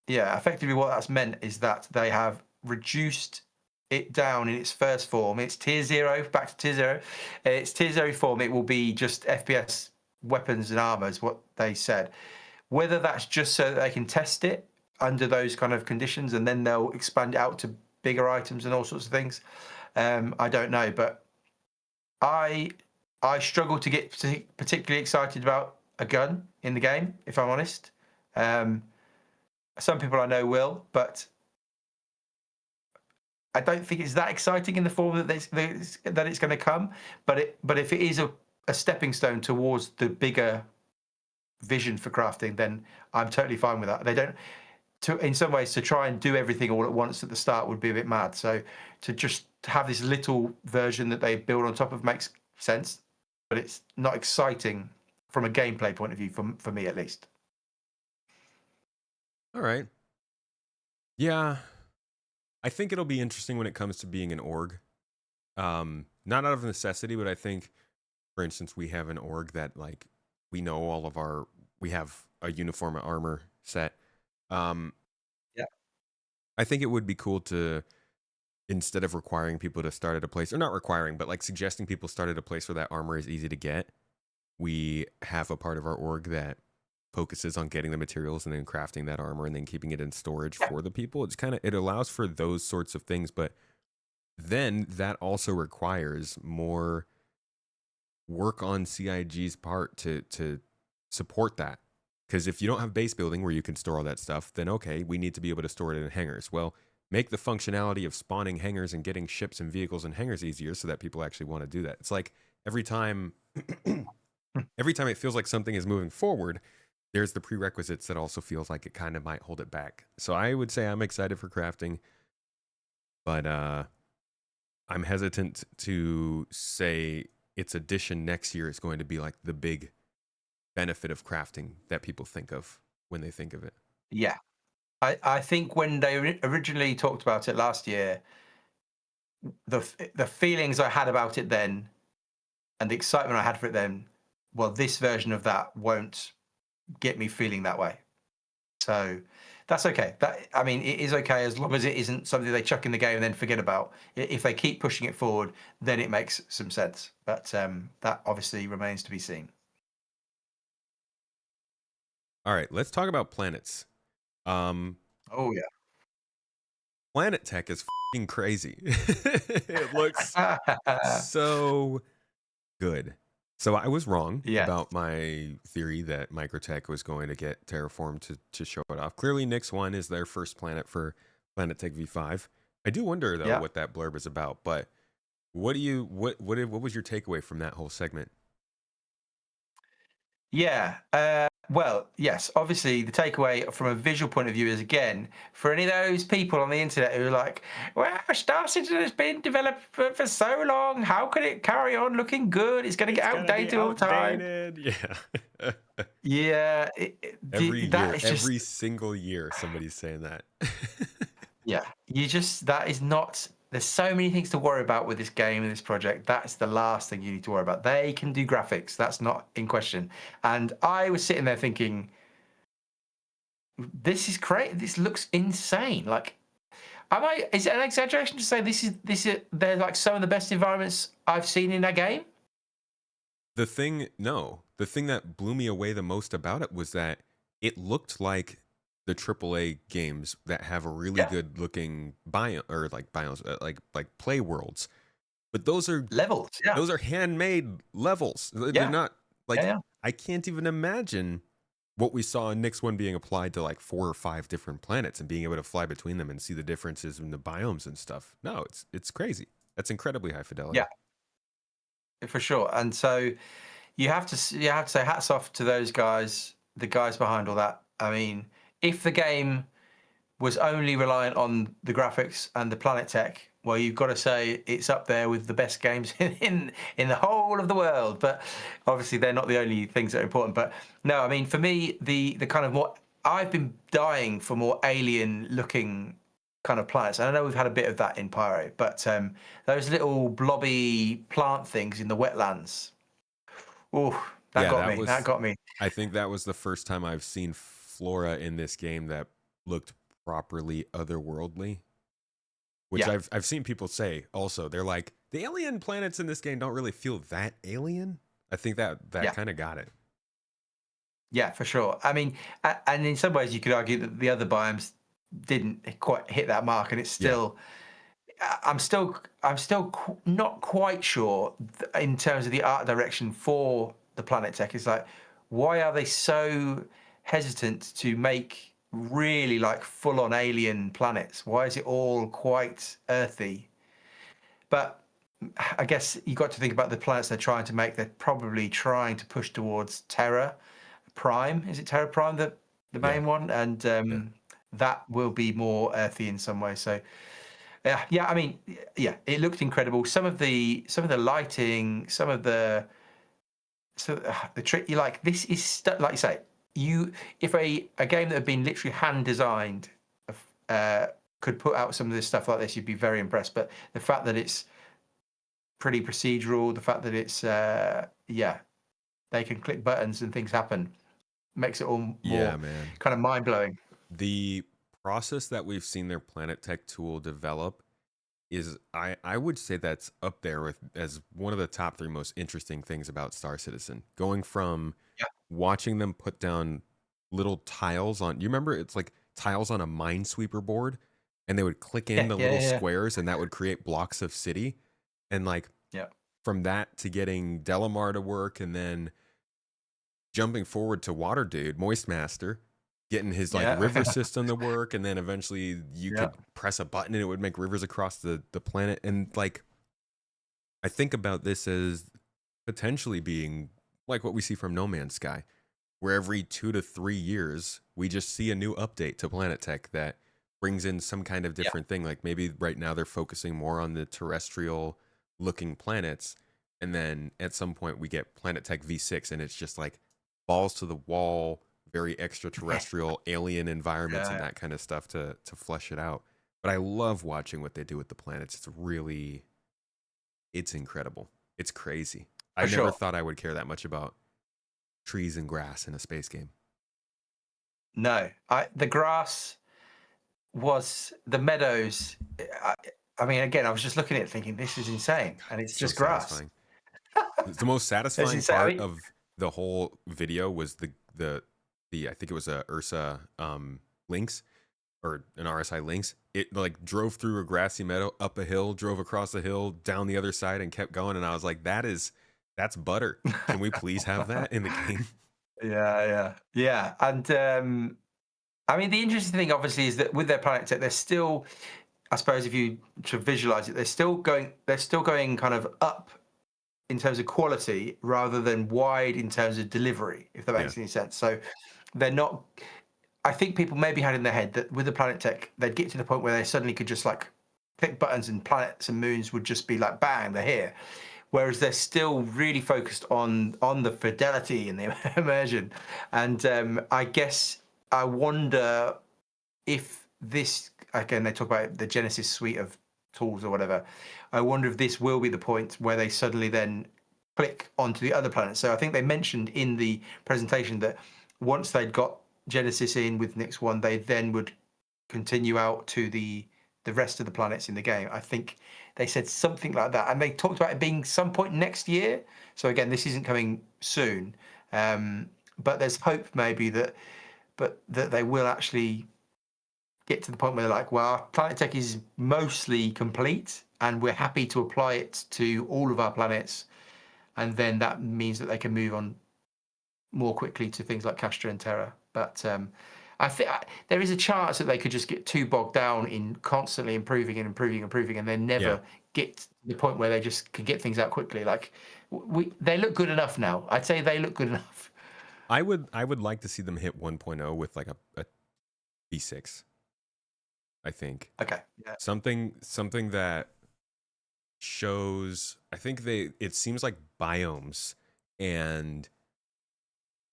effectively what that's meant is that they have reduced it down in its first form. It's tier 0, back to tier 0. Its tier 0 form, it will be just FPS weapons and armor is what they said. Whether that's just so that they can test it under those kind of conditions and then they'll expand it out to bigger items and all sorts of things, I don't know. But I struggle to get particularly excited about a gun in the game, if I'm honest. Some people I know will, but I don't think it's that exciting in the form that it's going to come. But if it is a stepping stone towards the bigger vision for crafting, then I'm totally fine with that. in some ways, to try and do everything all at once at the start would be a bit mad. So to just have this little version that they build on top of makes sense, but it's not exciting from a gameplay point of view, for me at least. All right. Yeah. I think it'll be interesting when it comes to being an org. Not out of necessity, but I think, for instance, we have an org that like we know we have a uniform armor set. Yeah. I think it would be cool to, instead of requiring people to start at a place, or not requiring, but like suggesting people start at a place where that armor is easy to get, we have a part of our org that focuses on getting the materials and then crafting that armor and then keeping it in storage for the people. It allows for those sorts of things, but then that also requires more work on CIG's part to support that. Because if you don't have base building where you can store all that stuff, then okay, we need to be able to store it in hangars. Well, make the functionality of spawning hangars and getting ships and vehicles in hangars easier so that people actually want to do that. It's like every time it feels like something is moving forward, there's the prerequisites that also feels like it kind of might hold it back. So I would say I'm excited for crafting, but I'm hesitant to say its addition next year is going to be like the big benefit of crafting that people think of when they think of it. Yeah. I think when they originally talked about it last year, the feelings I had about it then and the excitement I had for it then, well, this version of that won't get me feeling that way. So that's okay. I mean, it is okay as long as it isn't something they chuck in the game and then forget about. If they keep pushing it forward, then it makes some sense. But that obviously remains to be seen. All right, let's talk about planets. Oh yeah. Planet tech is f***ing crazy. It looks so good. So I was wrong about my theory that Microtech was going to get Terraform to show it off. Clearly, Nyx 1 is their first planet for Planet Tech V5. I do wonder though what that blurb is about. But what was your takeaway from that whole segment? Yeah. Well, yes. Obviously, the takeaway from a visual point of view is, again, for any of those people on the internet who are like, well, Star Citizen has been developed for so long. How can it carry on looking good? It's going to get outdated all the time. Yeah. Yeah. Every single year, somebody's saying that. Yeah. That is not. There's so many things to worry about with this game and this project. That's the last thing you need to worry about. They can do graphics. That's not in question. And I was sitting there thinking, this is great. This looks insane. Like, is it an exaggeration to say they're like some of the best environments I've seen in a game? The thing that blew me away the most about it was that it looked like the AAA games that have a really good looking play worlds, but those are levels. Yeah, those are handmade levels. They're not like I can't even imagine what we saw in Nyx 1 being applied to like 4 or 5 different planets and being able to fly between them and see the differences in the biomes and stuff. No, it's crazy. That's incredibly high fidelity. Yeah, for sure. And so you have to say hats off to those guys, the guys behind all that. I mean, if the game was only reliant on the graphics and the planet tech, well, you've got to say it's up there with the best games in the whole of the world. But obviously, they're not the only things that are important. But no, I mean, for me, the kind of more, I've been dying for more alien-looking kind of planets. And I know we've had a bit of that in Pyro, but those little blobby plant things in the wetlands. Oh, that got me. I think that was the first time I've seen flora in this game that looked properly otherworldly. Which I've seen people say also. They're like, the alien planets in this game don't really feel that alien. I think that kind of got it. Yeah, for sure. I mean, and in some ways you could argue that the other biomes didn't quite hit that mark, and it's still. I'm still not quite sure in terms of the art direction for the planet tech. It's like, why are they so hesitant to make really like full-on alien planets? Why is it all quite earthy? But I guess you got to think about the planets they're trying to make. They're probably trying to push towards Terra Prime. Is it Terra Prime, the main one? And that will be more earthy in some way. So yeah, I mean, yeah, it looked incredible. Some of the lighting, some of the the trick, you like this is like you say, if a game that had been literally hand designed uh, could put out some of this stuff like this, you'd be very impressed. But the fact that it's pretty procedural, the fact that it's yeah, they can click buttons and things happen, makes it all Yeah, more man. kind of mind blowing. The process that we've seen their Planet Tech tool develop is I would say that's up there with as one of the top three most interesting things about Star Citizen. Going from Yeah, watching them put down little tiles on, you remember it's like tiles on a minesweeper board, and they would click in yeah, the yeah, little yeah, squares and that would create blocks of city. And like yeah, from that to getting Delamar to work, and then jumping forward to Water Dude, Moist Master, getting his like yeah, river system to work, and then eventually you yeah, could press a button and it would make rivers across the planet. And like I think about this as potentially being like what we see from No Man's Sky, where every 2 to 3 years we just see a new update to Planet Tech that brings in some kind of yeah, different thing. Like maybe right now they're focusing more on the terrestrial looking planets, and then at some point we get Planet Tech V6, and it's just like balls to the wall, very extraterrestrial, alien environments and yeah, that kind of stuff to flesh it out. But I love watching what they do with the planets. It's incredible. It's crazy. I for never sure. thought I would care that much about trees and grass in a space game. No, the grass was the meadows. I, I mean, again, I was just looking at it thinking, this is insane, and it's It's so just grass. satisfying. The most It's satisfying insane. I part mean, of the whole video was the I think it was a Ursa Lynx or an RSI Lynx. It like drove through a grassy meadow, up a hill, drove across a hill, down the other side, and kept going. And I was like, that's butter. Can we please have that in the game? yeah, yeah, yeah, and I mean, the interesting thing, obviously, is that with their Planet Tech, they're still, I suppose, if you to visualize it, they're still going kind of up in terms of quality rather than wide in terms of delivery, if that Yeah, makes any sense. So they're not. I think people maybe had in their head that with the Planet Tech, they'd get to the point where they suddenly could just like click buttons and planets and moons would just be like bang, they're here. Whereas they're still really focused on the fidelity and the immersion. And I guess I wonder if this, again, they talk about the Genesis suite of tools or whatever. I wonder if this will be the point where they suddenly then click onto the other planets. So I think they mentioned in the presentation that once they'd got Genesis in with Nix One, they then would continue out to the rest of the planets in the game. I think they said something like that, and they talked about it being some point next year. So again, this isn't coming soon, but there's hope maybe that they will actually get to the point where they're like, well, our Planet Tech is mostly complete, and we're happy to apply it to all of our planets, and then that means that they can move on more quickly to things like Castra and Terra. But I think there is a chance that they could just get too bogged down in constantly improving and improving and improving, and then yeah. never get to the point where they just can get things out quickly. Like they look good enough now. I'd say they look good enough. I would like to see them hit 1.0 with like a V6. I think Okay. Yeah. something that shows. I think it seems like biomes and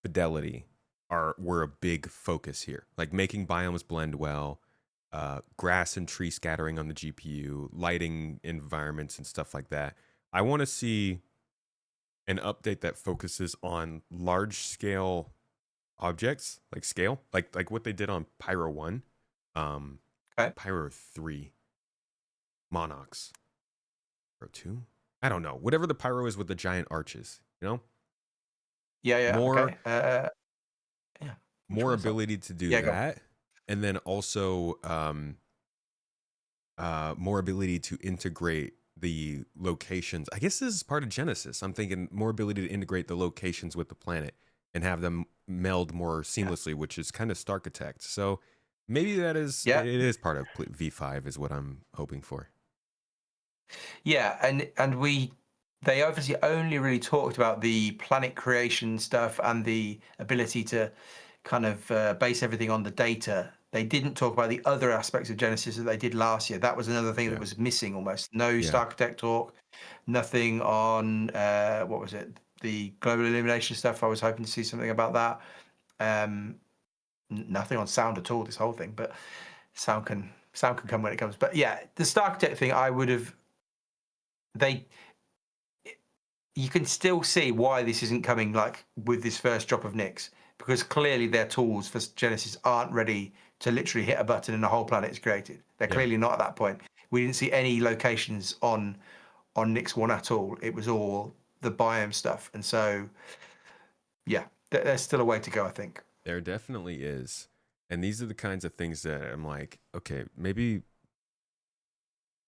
fidelity were a big focus here, like making biomes blend well, grass and tree scattering on the GPU, lighting environments and stuff like that. I want to see an update that focuses on large scale objects, like scale, like what they did on Pyro 1, um Okay. Pyro 3, Monox, Pyro 2, I don't know, whatever the pyro is with the giant arches, Yeah. Yeah. more Okay. Yeah. Which more one is that? ability to do Yeah. Go. that, and then also more ability to integrate the locations. I guess this is part of Genesis. I'm thinking more ability to integrate the locations with the planet and have them meld more Yeah. seamlessly, which is kind of Starkitect. So maybe Yeah. it is part of V5 is what I'm hoping for. Yeah. And they obviously only really talked about the planet creation stuff and the ability to kind of base everything on the data They didn't talk about the other aspects of Genesis that they did last year. That was another thing that Yeah. was missing almost. No Yeah. Starchitect talk, nothing on what was it? The global illumination stuff. I was hoping to see something about that. Nothing on sound at all. This whole thing, but sound can come when it comes. But yeah, the Starchitect thing, I would have. You can still see why this isn't coming like with this first drop of Nyx, because clearly their tools for Genesis aren't ready to literally hit a button and a whole planet is created. They're Yeah. clearly not at that point. We didn't see any locations on Nyx 1 at all. It was all the biome stuff. And so, yeah, there's still a way to go, I think. There definitely is. And these are the kinds of things that I'm like, okay, maybe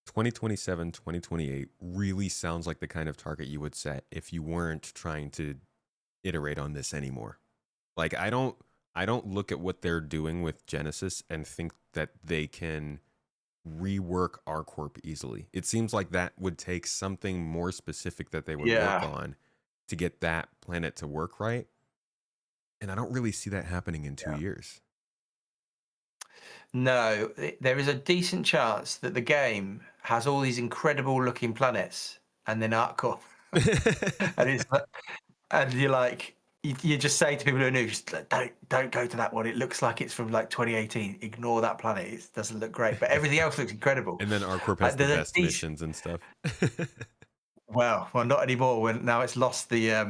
2027, 2028 really sounds like the kind of target you would set if you weren't trying to iterate on this anymore. Like I don't look at what they're doing with Genesis and think that they can rework RCorp easily. It seems like that would take something more specific that they would work Yeah. on to get that planet to work right. And I don't really see that happening in 2 years. No, there is a decent chance that the game has all these incredible looking planets and then ArcCorp. And it's like, and you're like, you just say to people who are new, just like, don't go to that one. It looks like it's from like 2018. Ignore that planet. It doesn't look great, but everything else looks incredible. And then RCorp has the There's a best missions and stuff. well, not anymore. When now it's lost the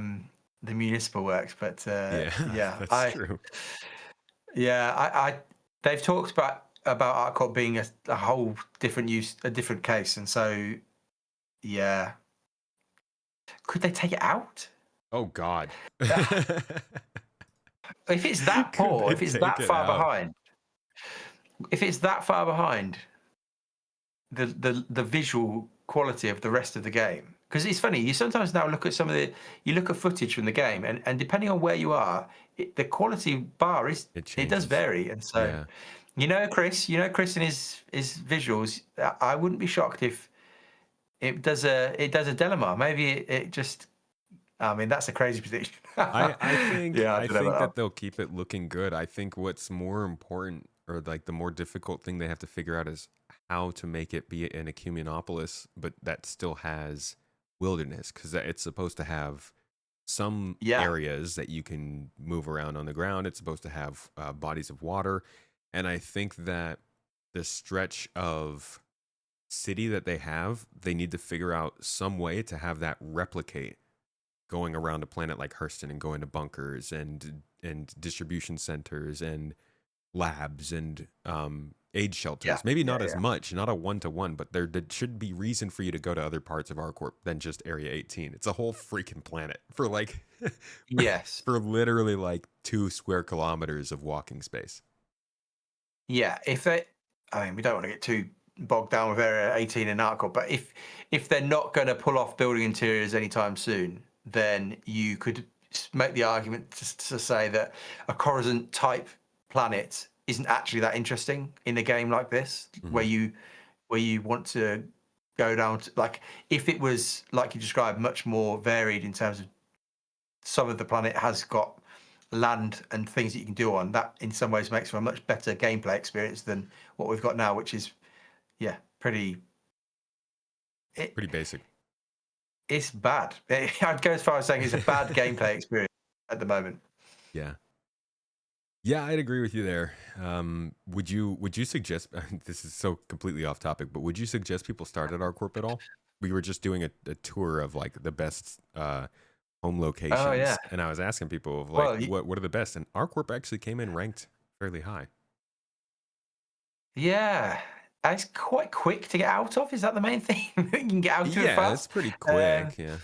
municipal works, but Yeah, yeah, that's true. I they've talked about ArcCorp being a whole different use, a different case, and so yeah, could they take it out? Oh God. If it's that Could poor, they if it's take that it far out? behind, if it's that far behind the visual quality of the rest of the game, because it's funny, you sometimes now look at you look at footage from the game, and depending on where you are, the quality bar It does changes. vary, and so Yeah. Chris and his visuals, I wouldn't be shocked if it does a Delamar. Maybe it just, I mean, that's a crazy prediction. I think Yeah, I I don't know think about that they'll keep it looking good. I think what's more important or like the more difficult thing they have to figure out is how to make it be an ecumenopolis, but that still has wilderness because it's supposed to have some yeah, areas that you can move around on the ground. It's supposed to have bodies of water, and I think that the stretch of city that they need to figure out some way to have that replicate going around a planet like Hurston and going to bunkers and distribution centers and labs and aid yeah, shelters. Maybe yeah, not as yeah. much, not a 1-to-1, but there should be reason for you to go to other parts of RCorp than just Area 18. It's a whole freaking planet for like Yes. for literally like 2 square kilometers of walking space. Yeah, I mean, we don't want to get too bogged down with Area 18 and Narco, but if they're not going to pull off building interiors anytime soon, then you could make the argument to say that a Coruscant type planet isn't actually that interesting in a game like this, Mm-hmm. where you want to go down to, like, if it was like you described, much more varied in terms of some of the planet has got land and things that you can do on that, in some ways makes for a much better gameplay experience than what we've got now, which is pretty it, Pretty basic. it's bad. I'd go as far as saying it's a bad gameplay experience at the moment. Yeah. Yeah, I'd agree with you there. Would you suggest this is so completely off topic, but would you suggest people start at RCorp at all? We were just doing a tour of like the best home Oh yeah, locations, and I was asking people of like well what are the best, and RCorp actually came in ranked fairly high. yeah, it's quite quick to get out of. Is that the main thing? You can get out of it Yeah, it's fast. pretty um, quick. Yeah.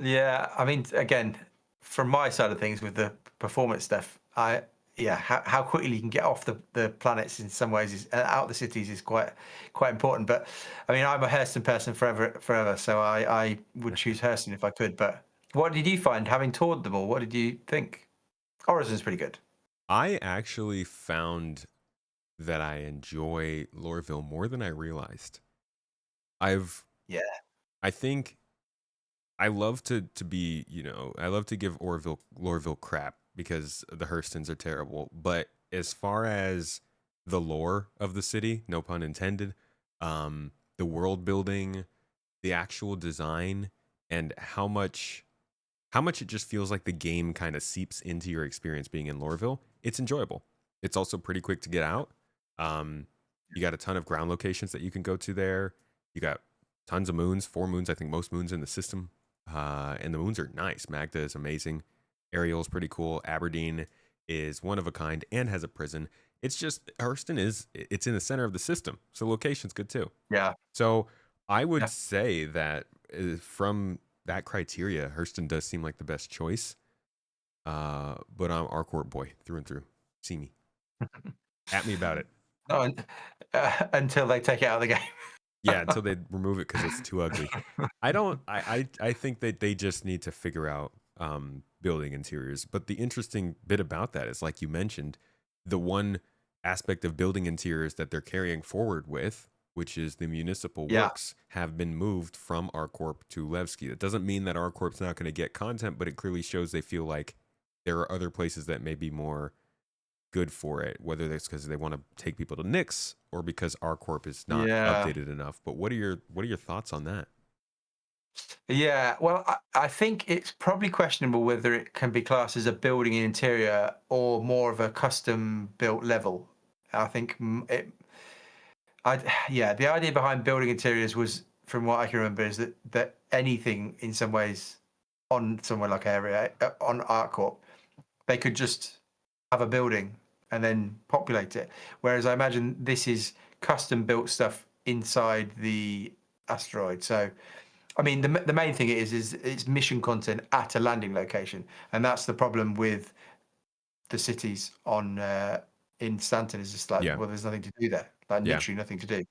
Yeah, I mean, again, from my side of things with the performance stuff, how quickly you can get off the planets in some ways is out of the cities is quite important. But I mean, I'm a Hurston person forever, so I would choose Hurston if I could. But what did you find having toured them all? What did you think? Horizon's pretty good. I actually found that I enjoy Lorville more than I realized. I've Yeah, I think I love to be, I love to give Lorville crap because the Hurstons are terrible. But as far as the lore of the city, no pun intended, the world building, the actual design, and how much it just feels like the game kind of seeps into your experience being in Loreville, it's enjoyable. It's also pretty quick to get out. You got a ton of ground locations that you can go to there. You got tons of moons, 4 moons, I think most moons in the system. And the moons are nice. Magda is amazing. Ariel is pretty cool. Aberdeen is one of a kind and has a prison. It's just Hurston it's in the center of the system, so location's good too. Yeah. So I would Yeah. say that from that criteria, Hurston does seem like the best choice. But I'm Arcourt boy through and through. See me. At me about it. No, until they take it out of the game. Yeah, until they remove it because it's too ugly. I think that they just need to figure out building interiors. But the interesting bit about that is, like you mentioned, the one aspect of building interiors that they're carrying forward with, which is the municipal Yeah. works, have been moved from Arcorp to Levski. That doesn't mean that Arcorp's not going to get content, but it clearly shows they feel like there are other places that may be more good for it, whether that's because they want to take people to Nyx or because Arcorp is not Yeah. updated enough. But what are your thoughts on that? Yeah, well, I think it's probably questionable whether it can be classed as a building interior or more of a custom built level. I think yeah, the idea behind building interiors was, from what I can remember, is that anything in some ways on somewhere like area on ArtCorp, they could just have a building and then populate it. Whereas I imagine this is custom built stuff inside the asteroid. So I mean, the main thing is it's mission content at a landing location, and that's the problem with the cities on in Stanton. Is just like, Yeah. well, there's nothing to do there, like Yeah. literally nothing to do.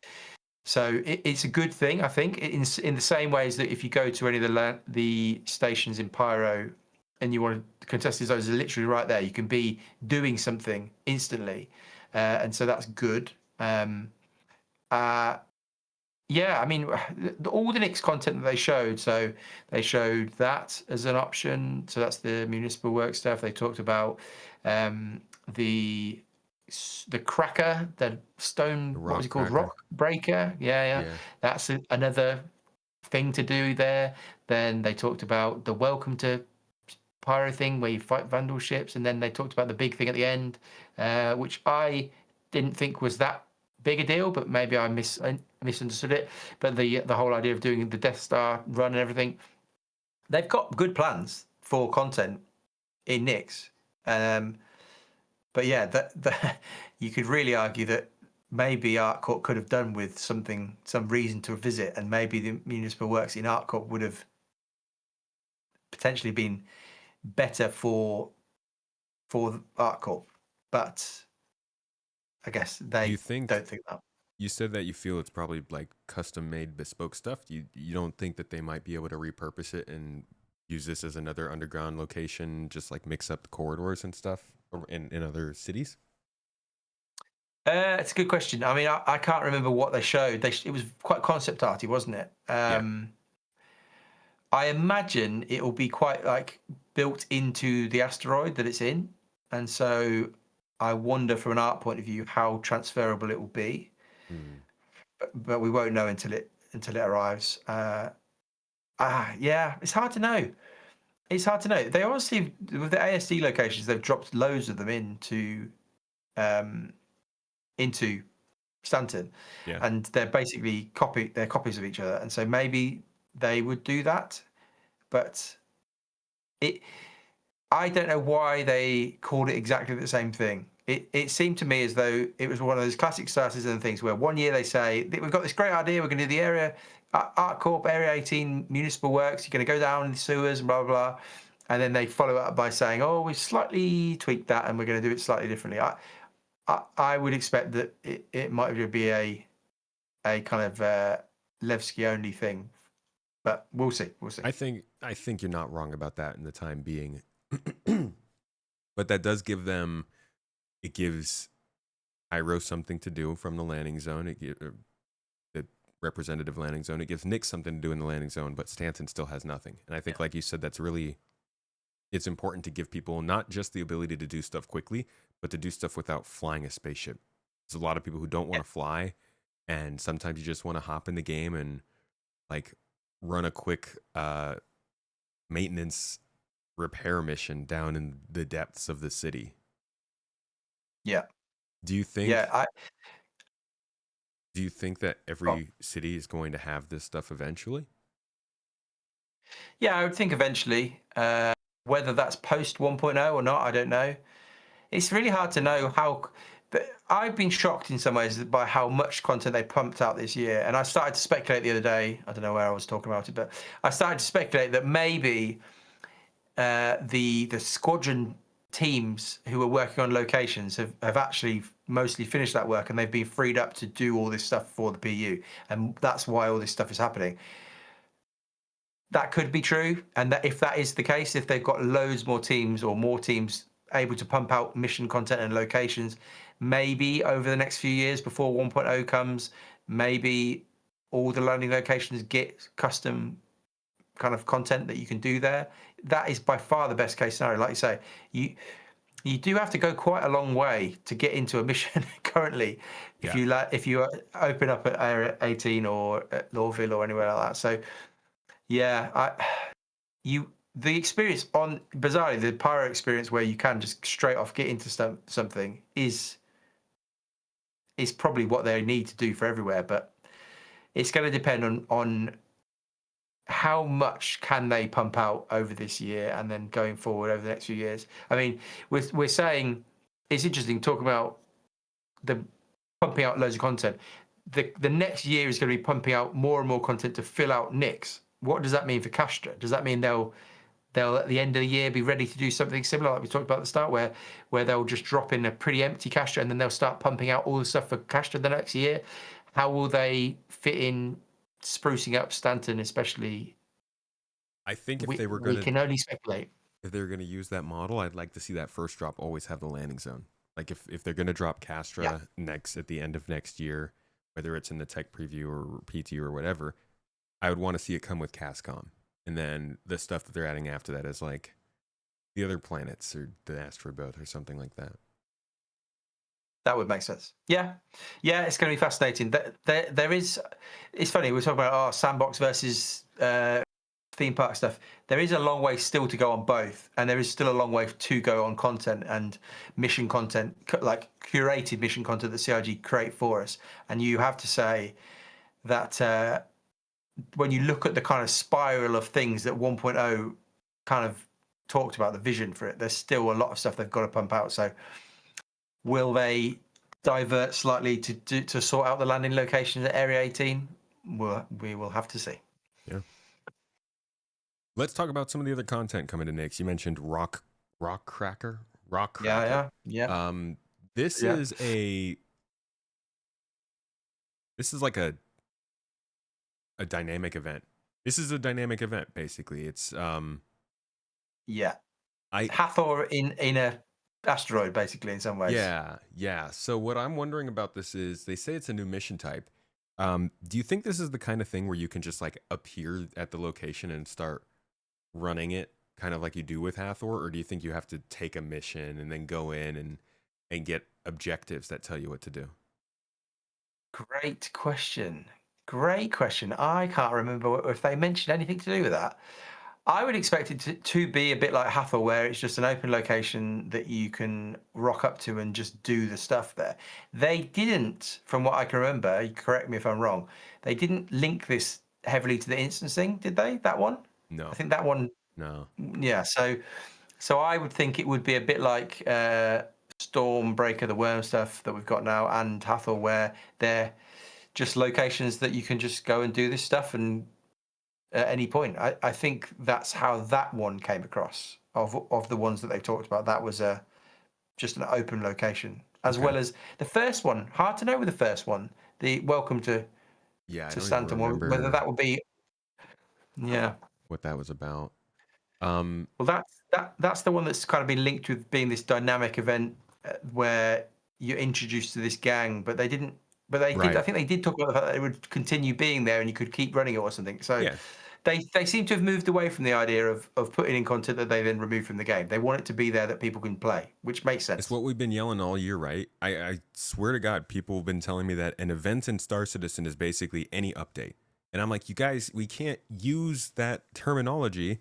So it's a good thing, I think, in the same ways that if you go to any of the stations in Pyro, and you want to contest these zones, are literally right there. You can be doing something instantly, and so that's good. Yeah, I mean, all the Nyx content that they showed. So they showed that as an option. So that's the municipal work stuff. They talked about um, the the cracker, the stone. The What was rock it called? cracker. Rock breaker. Yeah, yeah. Yeah. That's another thing to do there. Then they talked about the welcome to Pyro thing where you fight Vanduul ships, and then they talked about the big thing at the end, which I didn't think was that big a deal, but maybe I misunderstood it. But the whole idea of doing the Death Star run and everything, they've got good plans for content in Nyx. But yeah, that you could really argue that maybe ArtCorp could have done with some reason to visit, and maybe the municipal works in ArtCorp would have potentially been better for ArtCorp. But I guess Do they you think don't think that. you said that you feel it's probably like custom made bespoke stuff? You don't think that they might be able to repurpose it and use this as another underground location, just like mix up the corridors and stuff in other cities? It's a good question. I mean, I can't remember what they showed. It was quite concept arty, wasn't it? Yeah. I imagine it will be quite like built into the asteroid that it's in, and so I wonder from an art point of view how transferable it will be. Hmm. But we won't know until it arrives. Yeah, it's hard to know. It's hard to know. They honestly, with the ASD locations, they've dropped loads of them um, into Stanton, Yeah. and they're basically they're copies of each other, and so maybe they would do that, but it. I don't know why they called it exactly the same thing. It seemed to me as though it was one of those classic starters and things where one year they say, we've got this great idea, we're going to do the area, ArtCorp, Area 18 municipal works, you're going to go down in the sewers and blah, blah, blah. And then they follow it up by saying, oh, we've slightly tweaked that and we're going to do it slightly differently. I would expect that it might be a kind of Levski only thing, but we'll see. We'll see. I think you're not wrong about that in the time being. But that does give them, it gives Pyro something to do from the landing zone. The representative landing zone. It gives Nyx something to do in the landing zone, but Stanton still has nothing. And I think, like you said, that's really it's important to give people not just the ability to do stuff quickly, but to do stuff without flying a spaceship. There's a lot of people who don't want to fly, and sometimes you just want to hop in the game and like run a quick maintenance repair mission down in the depths of the city. Yeah. Do you think Yeah. do you think that every city is going to have this stuff eventually? Yeah, I would think eventually. Whether that's post 1.0 or not, I don't know. It's really hard to know how. But I've been shocked in some ways by how much content they pumped out this year. And I started to speculate the other day. I don't know where I was talking about it, but I started to speculate that maybe the squadron teams who are working on locations have actually mostly finished that work, and they've been freed up to do all this stuff for the PU, and that's why all this stuff is happening. That could be true, and that if that is the case, if they've got loads more teams or more teams able to pump out mission content and locations, maybe over the next few years before 1.0 comes, maybe all the landing locations get custom kind of content that you can do there. That is by far the best case scenario. Like you say, you do have to go quite a long way to get into a mission currently. If you open up at Area 18 or at Lawville or anywhere like that. So yeah, the experience on bizarrely the Pyro experience where you can just straight off get into something is probably what they need to do for everywhere, but it's going to depend on how much can they pump out over this year and then going forward over the next few years. I mean, we're saying it's interesting talking about the pumping out loads of content. The next year is going to be pumping out more and more content to fill out Nix. What does that mean for Castra? Does that mean they'll at the end of the year be ready to do something similar like we talked about at the start, where they'll just drop in a pretty empty Castra and then they'll start pumping out all the stuff for Castra the next year? How will they fit in sprucing up Stanton, especially? I think We can only speculate. if they were gonna use that model, I'd like to see that first drop always have the landing zone. Like if they're gonna drop Castra next at the end of next year, whether it's in the tech preview or PT or whatever, I would want to see it come with Cascom. And then the stuff that they're adding after that is like the other planets or the asteroid belt or something like that. That would make sense. Yeah, it's going to be fascinating. There is. It's funny we're talking about Sandbox versus theme park stuff. There is a long way still to go on both, and there is still a long way to go on content and mission content, like curated mission content that CIG create for us. And you have to say that when you look at the kind of spiral of things that 1.0 kind of talked about, the vision for it, there's still a lot of stuff they've got to pump out. So will they divert slightly to sort out the landing locations at Area 18? We will have to see. Yeah. Let's talk about some of the other content coming to Nix. You mentioned Rock Cracker. Yeah. This is like a dynamic event. This is a dynamic event, basically. It's Hathor in a asteroid, basically, in some ways. Yeah. So what I'm wondering about this is they say it's a new mission type. Do you think this is the kind of thing where you can just like appear at the location and start running it kind of like you do with Hathor, or do you think you have to take a mission and then go in and get objectives that tell you what to do? Great question. I can't remember if they mentioned anything to do with that. I would expect it to be a bit like Hathor, where it's just an open location that you can rock up to and just do the stuff there. They didn't, from what I can remember, correct me if I'm wrong, they didn't link this heavily to the instancing, did they, that one? No. I think that one... No. Yeah, so I would think it would be a bit like Stormbreaker, the worm stuff that we've got now, and Hathor, where they're just locations that you can just go and do this stuff and at any point. I think that's how that one came across of the ones that they've talked about. That was just an open location, as well as the first one. Hard to know with the first one, the Welcome to Stanton one, whether that would be what that was about. Well, that's the one that's kind of been linked with being this dynamic event where you're introduced to this gang, but they didn't. But they did. I think they did talk about the fact that it would continue being there, and you could keep running it or something. So, they seem to have moved away from the idea of putting in content that they then remove from the game. They want it to be there that people can play, which makes It's sense. what we've been yelling all year, right? I swear to God, people have been telling me that an event in Star Citizen is basically any update. And I'm like, you guys, we can't use that terminology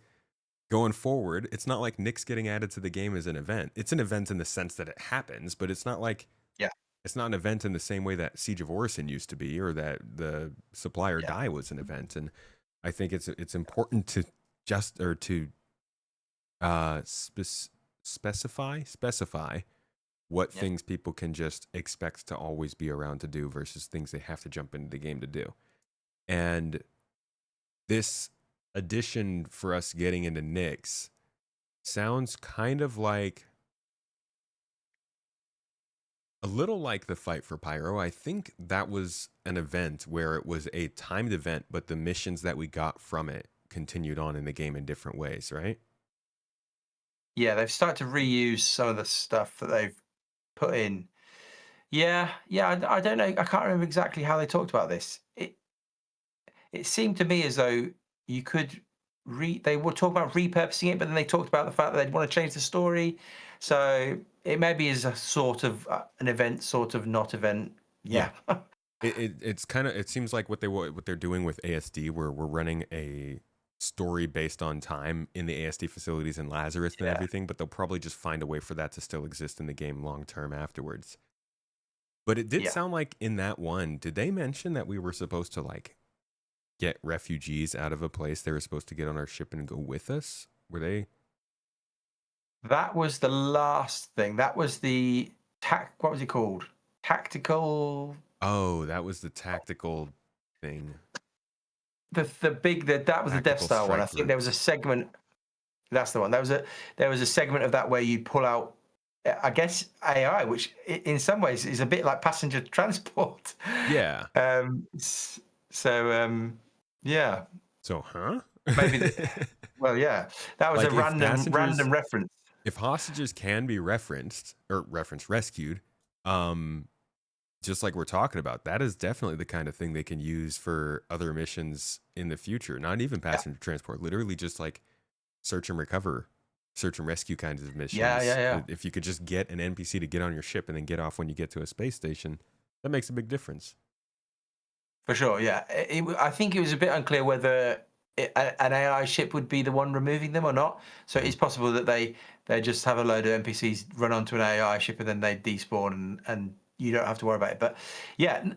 going forward. It's not like Nick's getting added to the game as an event. It's an event in the sense that it happens, but it's not like Yeah, it's not an event in the same way that Siege of Orison used to be, or that the Supply or yeah, Die was an event. And I think it's important to just or to specify what yeah. things people can just expect to always be around to do versus things they have to jump into the game to do. And this addition for us getting into Nyx sounds kind of like a little like the fight for Pyro. I think that was an event where it was a timed event, but the missions that we got from it continued on in the game in different ways, right? Yeah, they've started to reuse some of the stuff that they've put in. Yeah, yeah. I don't know. I can't remember exactly how they talked about this. It seemed to me as though you could they were talking about repurposing it, but then they talked about the fact that they'd want to change the story. So it maybe is a sort of an event, sort of not event. Yeah. Yeah. It's kind of, it seems like what they're doing with ASD, where we're running a story based on time in the ASD facilities in Lazarus and Yeah. everything, but they'll probably just find a way for that to still exist in the game long term afterwards. But it did Yeah. sound like in that one, did they mention that we were supposed to like get refugees out of a place they were supposed to get on our ship and go with us? Were they? That was the last thing. That was the what was it called? Tactical. Oh, that was the tactical thing. That was the Death Tactical Star one. I strike think there was a groups. segment. That's the one. There was a segment of that where you pull out, I guess, AI, which in some ways is a bit like passenger transport. Yeah. So yeah, So, huh? maybe well, yeah, that was a Like if random passengers, reference. if hostages can be referenced or rescued, um, just like we're talking about, that is definitely the kind of thing they can use for other missions in the future. Not even Yeah, passenger transport, literally just like search and recover, search and rescue kinds of yeah, missions. yeah, yeah, If you could just get an NPC to get on your ship and then get off when you get to a space station, that makes a big difference. for sure. Yeah, I think it was a bit unclear whether an AI ship would be the one removing them or not. So Mhm. it's possible that they just have a load of NPCs run onto an AI ship and then they despawn and you don't have to worry about it. But yeah,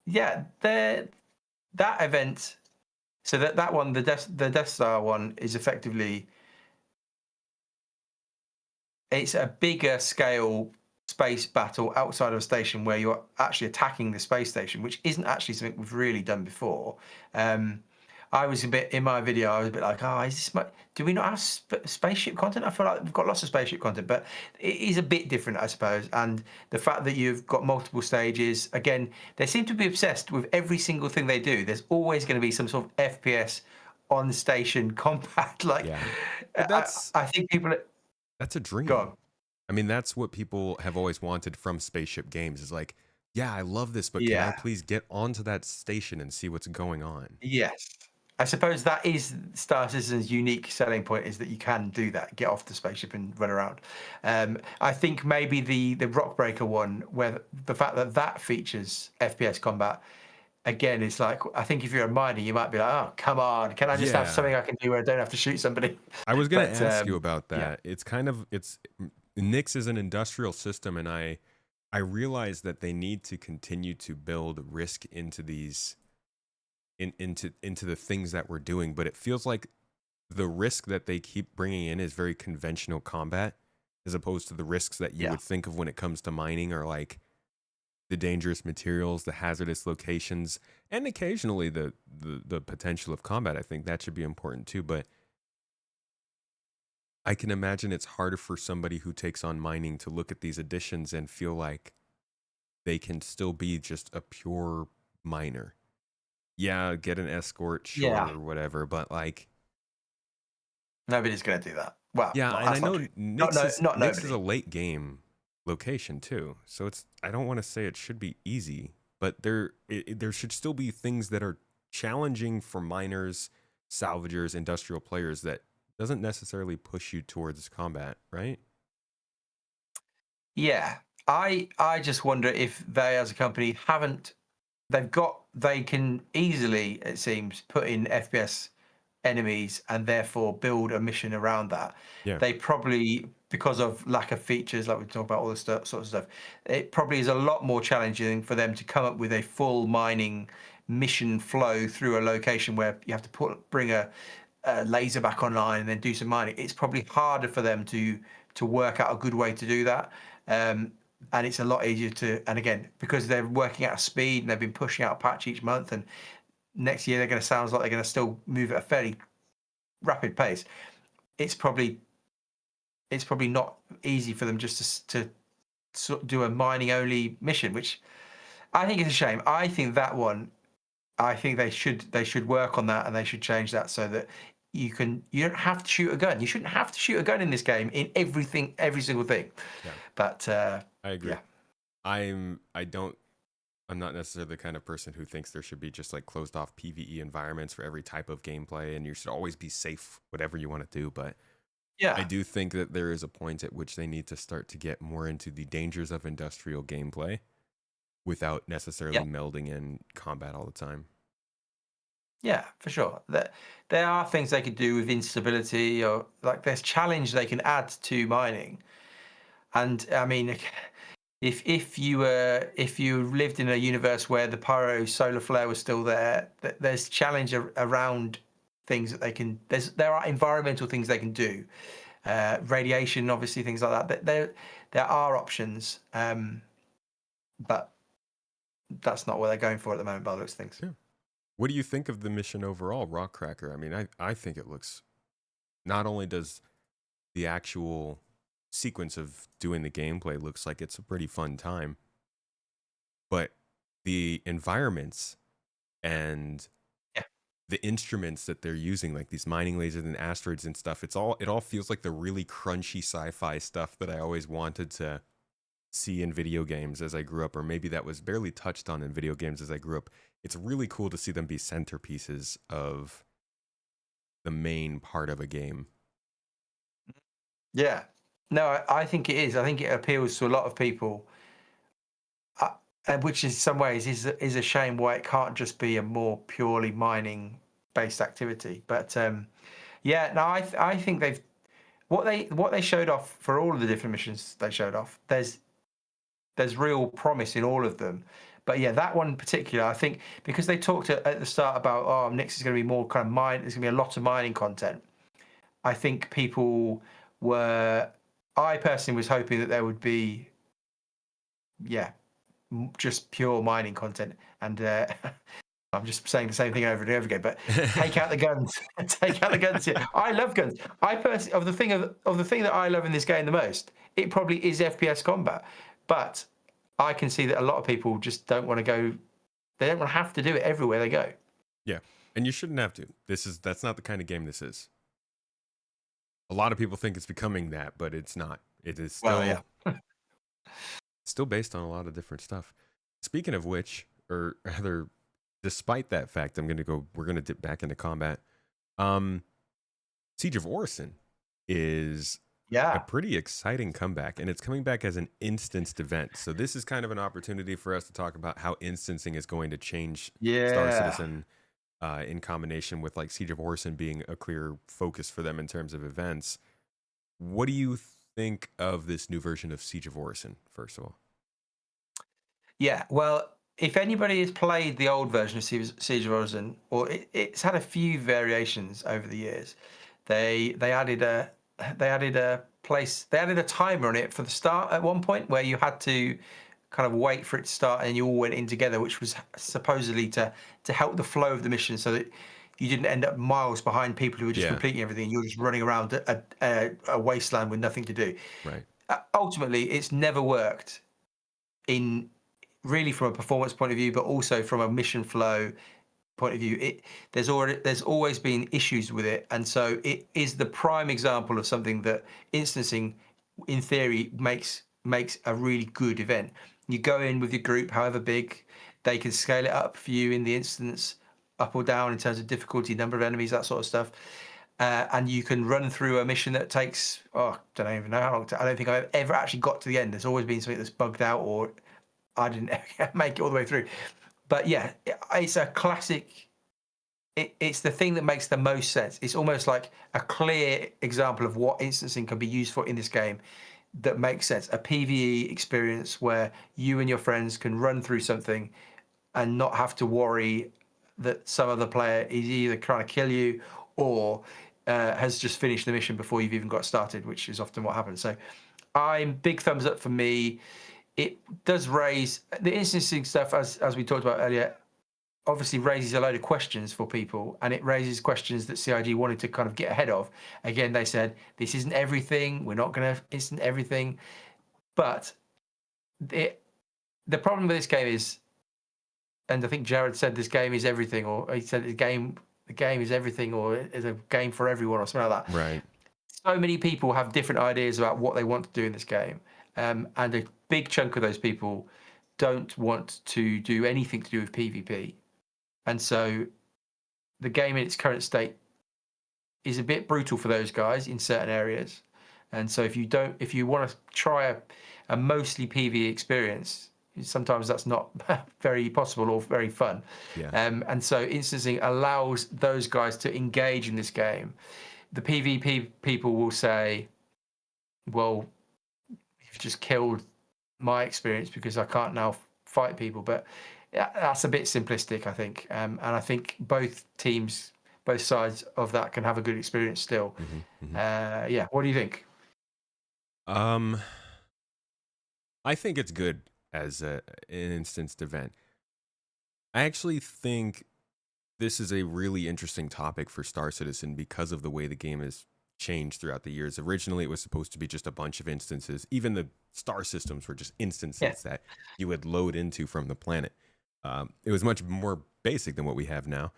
yeah, that event. So that one, the Death Star one, is effectively it's a bigger scale space battle outside of a station where you're actually attacking the space station, which isn't actually something we've really done before. Um, I was a bit in my video. I was a bit like, oh, is this? Do we not have spaceship content? I feel like we've got lots of spaceship content, but it is a bit different, I suppose. And the fact that you've got multiple stages, again, they seem to be obsessed with every single thing they do. There's always going to be some sort of FPS on station combat. Like, Yeah. But I think people that's a go dream. on. I mean, that's what people have always wanted from spaceship games is like, yeah, I love this, but can I Yeah. please get onto that station and see what's going on? Yes. I suppose that is Star Citizen's unique selling point is that you can do that, get off the spaceship and run around. I think maybe the Rockbreaker one, where the fact that that features FPS combat, again, it's like I think if you're a miner, you might be like, oh, come on, can I just have Yeah. something I can do where I don't have to shoot somebody? I was going to But ask you about yeah, that. It's kind of it's Nyx is an industrial system, and I realize that they need to continue to build risk into these into the things that we're doing, but it feels like the risk that they keep bringing in is very conventional combat as opposed to the risks that you yeah, would think of when it comes to mining, or like the dangerous materials, the hazardous locations, and occasionally the potential of combat. I think that should be important too, but I can imagine it's harder for somebody who takes on mining to look at these additions and feel like they can still be just a pure miner. Yeah, get an escort, sure, yeah. or whatever, but like, Nobody's going to do that. Well, yeah, not and I that's not know true. Nyx is Not Nyx is a nobody. late game location too, so it's, I don't want to say it should be easy, but there should still be things that are challenging for miners salvagers, industrial players that doesn't necessarily push you towards combat, right? Yeah, I just wonder if they, as a company, haven't. They can easily, it seems, put in FPS enemies and therefore build a mission around that. Yeah. They probably, because of lack of features, like we talk about all this stuff, sort of stuff, it probably is a lot more challenging for them to come up with a full mining mission flow through a location where you have to bring a laser back online and then do some mining. It's probably harder for them to work out a good way to do that. And it's a lot easier to, and again, because they're working at a speed and they've been pushing out a patch each month, and next year they're going to sounds like they're going to still move at a fairly rapid pace. It's probably not easy for them just to sort of do a mining only mission, which I think is a shame. I think that one, I think they should work on that, and they should change that so that you don't have to shoot a gun. You shouldn't have to shoot a gun in this game in every single thing. Yeah. But I agree. yeah. I'm not necessarily the kind of person who thinks there should be just like closed off PvE environments for every type of gameplay and you should always be safe, whatever you want to do. But Yeah. I do think that there is a point at which they need to start to get more into the dangers of industrial gameplay without necessarily melding in combat all the time. Yeah, for sure. There are things they could do with instability, or like there's challenge they can add to mining. And I mean, if you lived in a universe where the pyro solar flare was still there, there's challenge around things that they can. There are environmental things they can do, radiation, obviously, things like that. There are options, but that's not what they're going for at the moment, by the looks of things. Yeah. What do you think of the mission overall, Rockcracker? I mean, I think it looks, not only does the actual sequence of doing the gameplay looks like it's a pretty fun time, but the environments and the instruments that they're using, like these mining lasers and asteroids and stuff, it all feels like the really crunchy sci-fi stuff that I always wanted to see in video games as I grew up, or maybe that was barely touched on in video games as I grew up. It's really cool to see them be centerpieces of the main part of a game. Yeah. No, I think it is. I think it appeals to a lot of people, which in some ways is a shame why it can't just be a more purely mining based activity. But yeah, no, I think what they showed off for all of the different missions they showed off. There's real promise in all of them. But yeah, that one in particular, I think because they talked at the start about, oh, next is going to be more kind of there's going to be a lot of mining content. I think I personally was hoping that there would be, yeah, just pure mining content. And I'm just saying the same thing over and over again, but take out the guns. Take out the guns. Yeah. I love guns. I personally, of the thing that I love in this game the most, it probably is FPS combat. But I can see that a lot of people just don't want to go. They don't want to have to do it everywhere they go. Yeah, and you shouldn't have to. That's not the kind of game this is. A lot of people think it's becoming that, but it's not. It is still still based on a lot of different stuff. Speaking of which, or rather, despite that fact, we're gonna dip back into combat. Siege of Orison is a pretty exciting comeback, and it's coming back as an instanced event. So this is kind of an opportunity for us to talk about how instancing is going to change Star Citizen in combination with like Siege of Orison being a clear focus for them in terms of events. What do you think of this new version of Siege of Orison, first of all? Yeah, well, if anybody has played the old version of Siege of Orison, or it's had a few variations over the years, they added a timer on it for the start at one point where you had to kind of wait for it to start and you all went in together, which was supposedly to help the flow of the mission so that you didn't end up miles behind people who were just completing everything. You were just running around a wasteland with nothing to do. Right. Ultimately, it's never worked really from a performance point of view, but also from a mission flow point of view. There's always been issues with it, and so it is the prime example of something that instancing, in theory, makes a really good event. You go in with your group, however big, they can scale it up for you in the instance up or down in terms of difficulty, number of enemies, that sort of stuff. And you can run through a mission that takes, I don't even know how long. I don't think I've ever actually got to the end. There's always been something that's bugged out, or I didn't make it all the way through. But yeah, it's a classic. It's the thing that makes the most sense. It's almost like a clear example of what instancing can be used for in this game that makes sense. A PvE experience where you and your friends can run through something and not have to worry that some other player is either trying to kill you or has just finished the mission before you've even got started, which is often what happens. So I'm big thumbs up for me. It does raise the instancing stuff, as we talked about earlier, obviously raises a load of questions for people, and it raises questions that CIG wanted to kind of get ahead of. Again, they said, this isn't everything. We're not going to instant everything. But the problem with this game is, and I think Jared said this game is everything, or he said the game is everything, or is a game for everyone, or something like that. Right. So many people have different ideas about what they want to do in this game. And a big chunk of those people don't want to do anything to do with PvP. And so the game in its current state is a bit brutal for those guys in certain areas. And so if you want to try a mostly PvE experience, sometimes that's not very possible or very fun. Yeah. And so instancing allows those guys to engage in this game. The PvP people will say, well, you've just killed my experience because I can't now fight people. But that's a bit simplistic, I think. And I think both teams, both sides of that can have a good experience still. Yeah, what do you think? I think it's good as an instanced event. I actually think this is a really interesting topic for Star Citizen because of the way the game has changed throughout the years. Originally, it was supposed to be just a bunch of instances. Even the star systems were just instances that you would load into from the planet. It was much more basic than what we have now.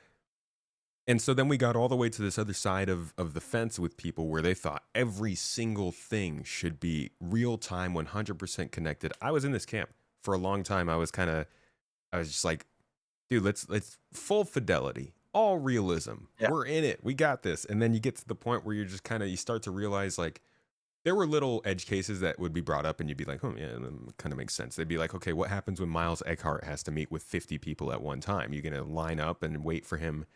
And so then we got all the way to this other side of the fence with people where they thought every single thing should be real time, 100% connected. I was in this camp for a long time. I was just like, dude, let's full fidelity, all realism. Yeah. We're in it. We got this. And then you get to the point where you're just you start to realize, like, there were little edge cases that would be brought up and you'd be like, oh yeah, that kind of makes sense. They'd be like, okay, what happens when Miles Eckhart has to meet with 50 people at one time? You're going to line up and wait for him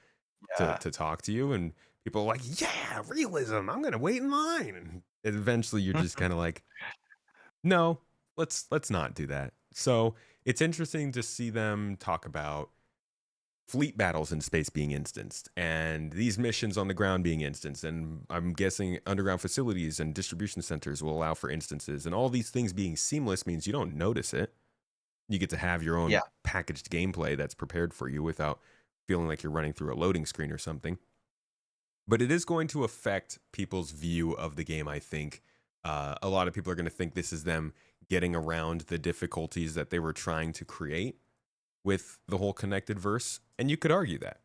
to talk to you? And people are like, yeah, realism. I'm going to wait in line. And eventually you're just kind of like, no, let's not do that. So it's interesting to see them talk about fleet battles in space being instanced and these missions on the ground being instanced. And I'm guessing underground facilities and distribution centers will allow for instances, and all these things being seamless means you don't notice it. You get to have your own packaged gameplay that's prepared for you without feeling like you're running through a loading screen or something. But it is going to affect people's view of the game, I think. A lot of people are going to think this is them getting around the difficulties that they were trying to create with the whole connected verse. And you could argue that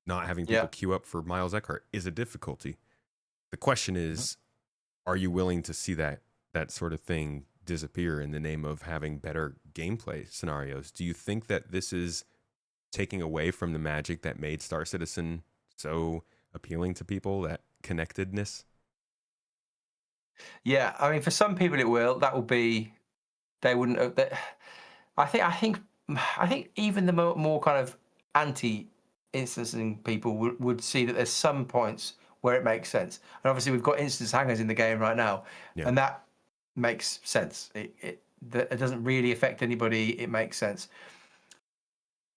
not having people queue up for Miles Eckhart is a difficulty. The question is, are you willing to see that sort of thing disappear in the name of having better gameplay scenarios? Do you think that this is taking away from the magic that made Star Citizen so appealing to people, that connectedness? Yeah, I mean, for some people it will. That will be, they wouldn't. I think even the more kind of anti-instancing people would see that there's some points where it makes sense. And obviously we've got instance hangers in the game right now, and that makes sense. It doesn't really affect anybody. It makes sense.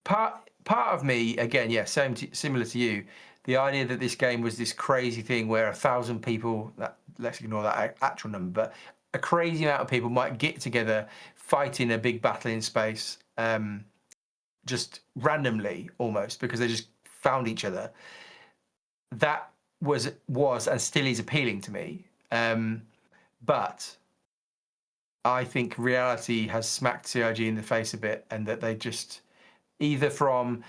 Part of me, again, similar to you, the idea that this game was this crazy thing where 1,000 people, let's ignore that actual number, but a crazy amount of people might get together, fight in a big battle in space, just randomly almost, because they just found each other. That was and still is appealing to me. But I think reality has smacked CIG in the face a bit, and that they just, either from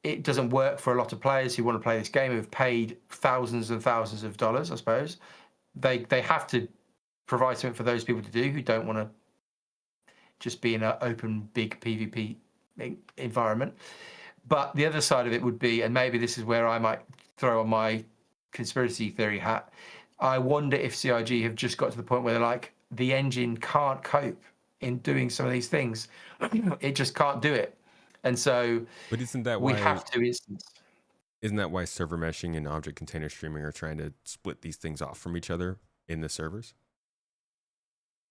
it doesn't work for a lot of players who want to play this game, who've paid thousands and thousands of dollars, I suppose. They have to provide something for those people to do who don't want to just be in an open, big PvP environment. But the other side of it would be, and maybe this is where I might throw on my conspiracy theory hat. I wonder if CIG have just got to the point where they're like, the engine can't cope in doing some of these things. It just can't do it. And so But we have to instance. isn't that why server meshing and object container streaming are trying to split these things off from each other in the servers?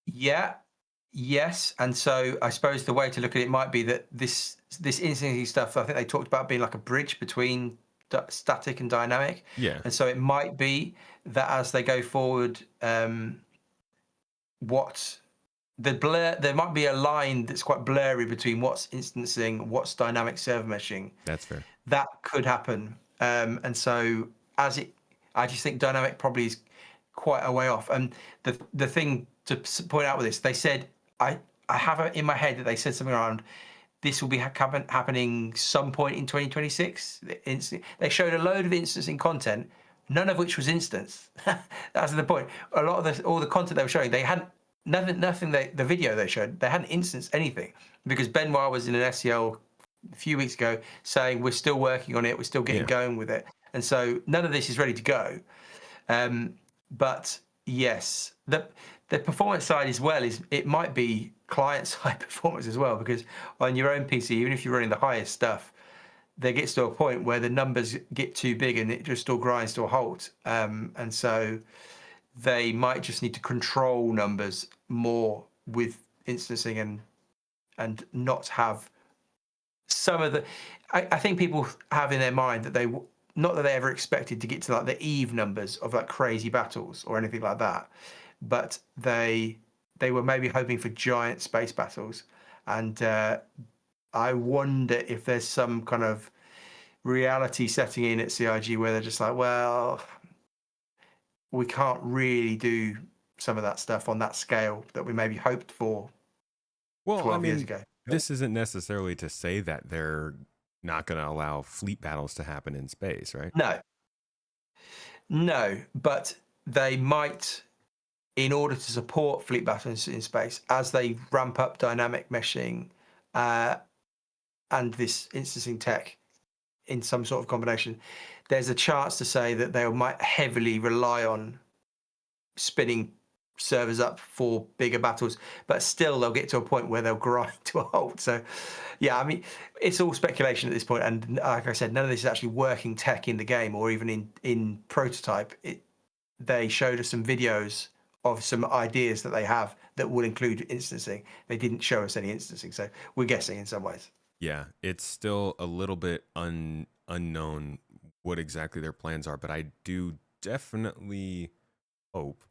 Yeah, yes. And so I suppose the way to look at it might be that this instancing stuff, I think they talked about being like a bridge between static and dynamic. Yeah. And so it might be that as they go forward, what there might be a line that's quite blurry between what's instancing, what's dynamic server meshing. That's fair. That could happen. And so I just think dynamic probably is quite a way off. And the thing to point out with this, they said, I have it in my head that they said something around, this will be happening some point in 2026. They showed a load of instancing content, none of which was instanced. That's the point. A lot of all the content they were showing, they hadn't nothing. The video they showed, they hadn't instanced anything, because Benoit was in an SEL a few weeks ago saying we're still working on it, we're still getting going with it, and so none of this is ready to go. But yes, the performance side as well is, it might be client side performance as well, because on your own PC, even if you're running the highest stuff, there gets to a point where the numbers get too big and it just all grinds to a halt. And so they might just need to control numbers more with instancing and not have some of the. I think people have in their mind that they, not that they ever expected to get to like the Eve numbers of like crazy battles or anything like that, but they were maybe hoping for giant space battles. And I wonder if there's some kind of reality setting in at CIG where they're just like, well, we can't really do some of that stuff on that scale that we maybe hoped for 12 years ago. This isn't necessarily to say that they're not going to allow fleet battles to happen in space, right? No, but they might, in order to support fleet battles in space, as they ramp up dynamic meshing and this instancing tech in some sort of combination, there's a chance to say that they might heavily rely on spinning servers up for bigger battles, but still they'll get to a point where they'll grind to a halt. So yeah, I mean, it's all speculation at this point, and like I said, none of this is actually working tech in the game or even in prototype. They showed us some videos of some ideas that they have that would include instancing. They didn't show us any instancing, so we're guessing in some ways. Yeah, it's still a little bit unknown what exactly their plans are, but I do definitely hope,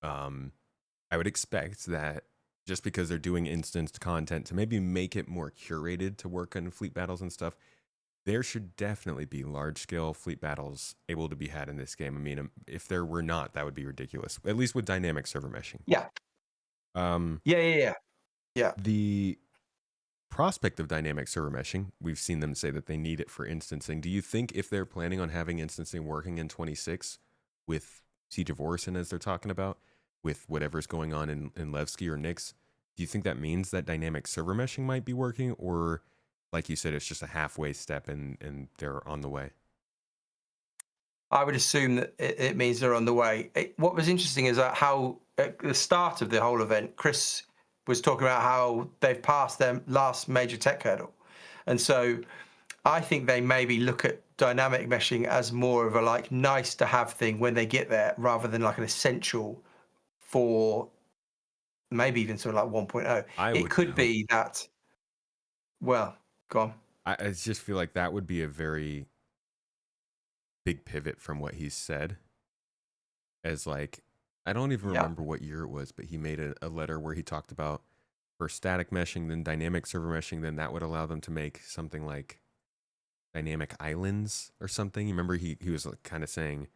I would expect that just because they're doing instanced content to maybe make it more curated to work on fleet battles and stuff, there should definitely be large-scale fleet battles able to be had in this game. I mean, if there were not, that would be ridiculous, at least with dynamic server meshing. Yeah. Yeah. The prospect of dynamic server meshing, we've seen them say that they need it for instancing. Do you think if they're planning on having instancing working in 26 with Siege of Orison, as they're talking about, with whatever's going on in Levski or Nyx, do you think that means that dynamic server meshing might be working? Or, like you said, it's just a halfway step and they're on the way? I would assume that it means they're on the way. What was interesting is that how at the start of the whole event, Chris was talking about how they've passed their last major tech hurdle. And so I think they maybe look at dynamic meshing as more of a like nice to have thing when they get there, rather than like an essential for maybe even something like 1.0. It could be that, well, go on. I just feel like that would be a very big pivot from what he said. As like, I don't even remember what year it was, but he made a letter where he talked about for static meshing, then dynamic server meshing, then that would allow them to make something like dynamic islands or something. You remember he was like kind of saying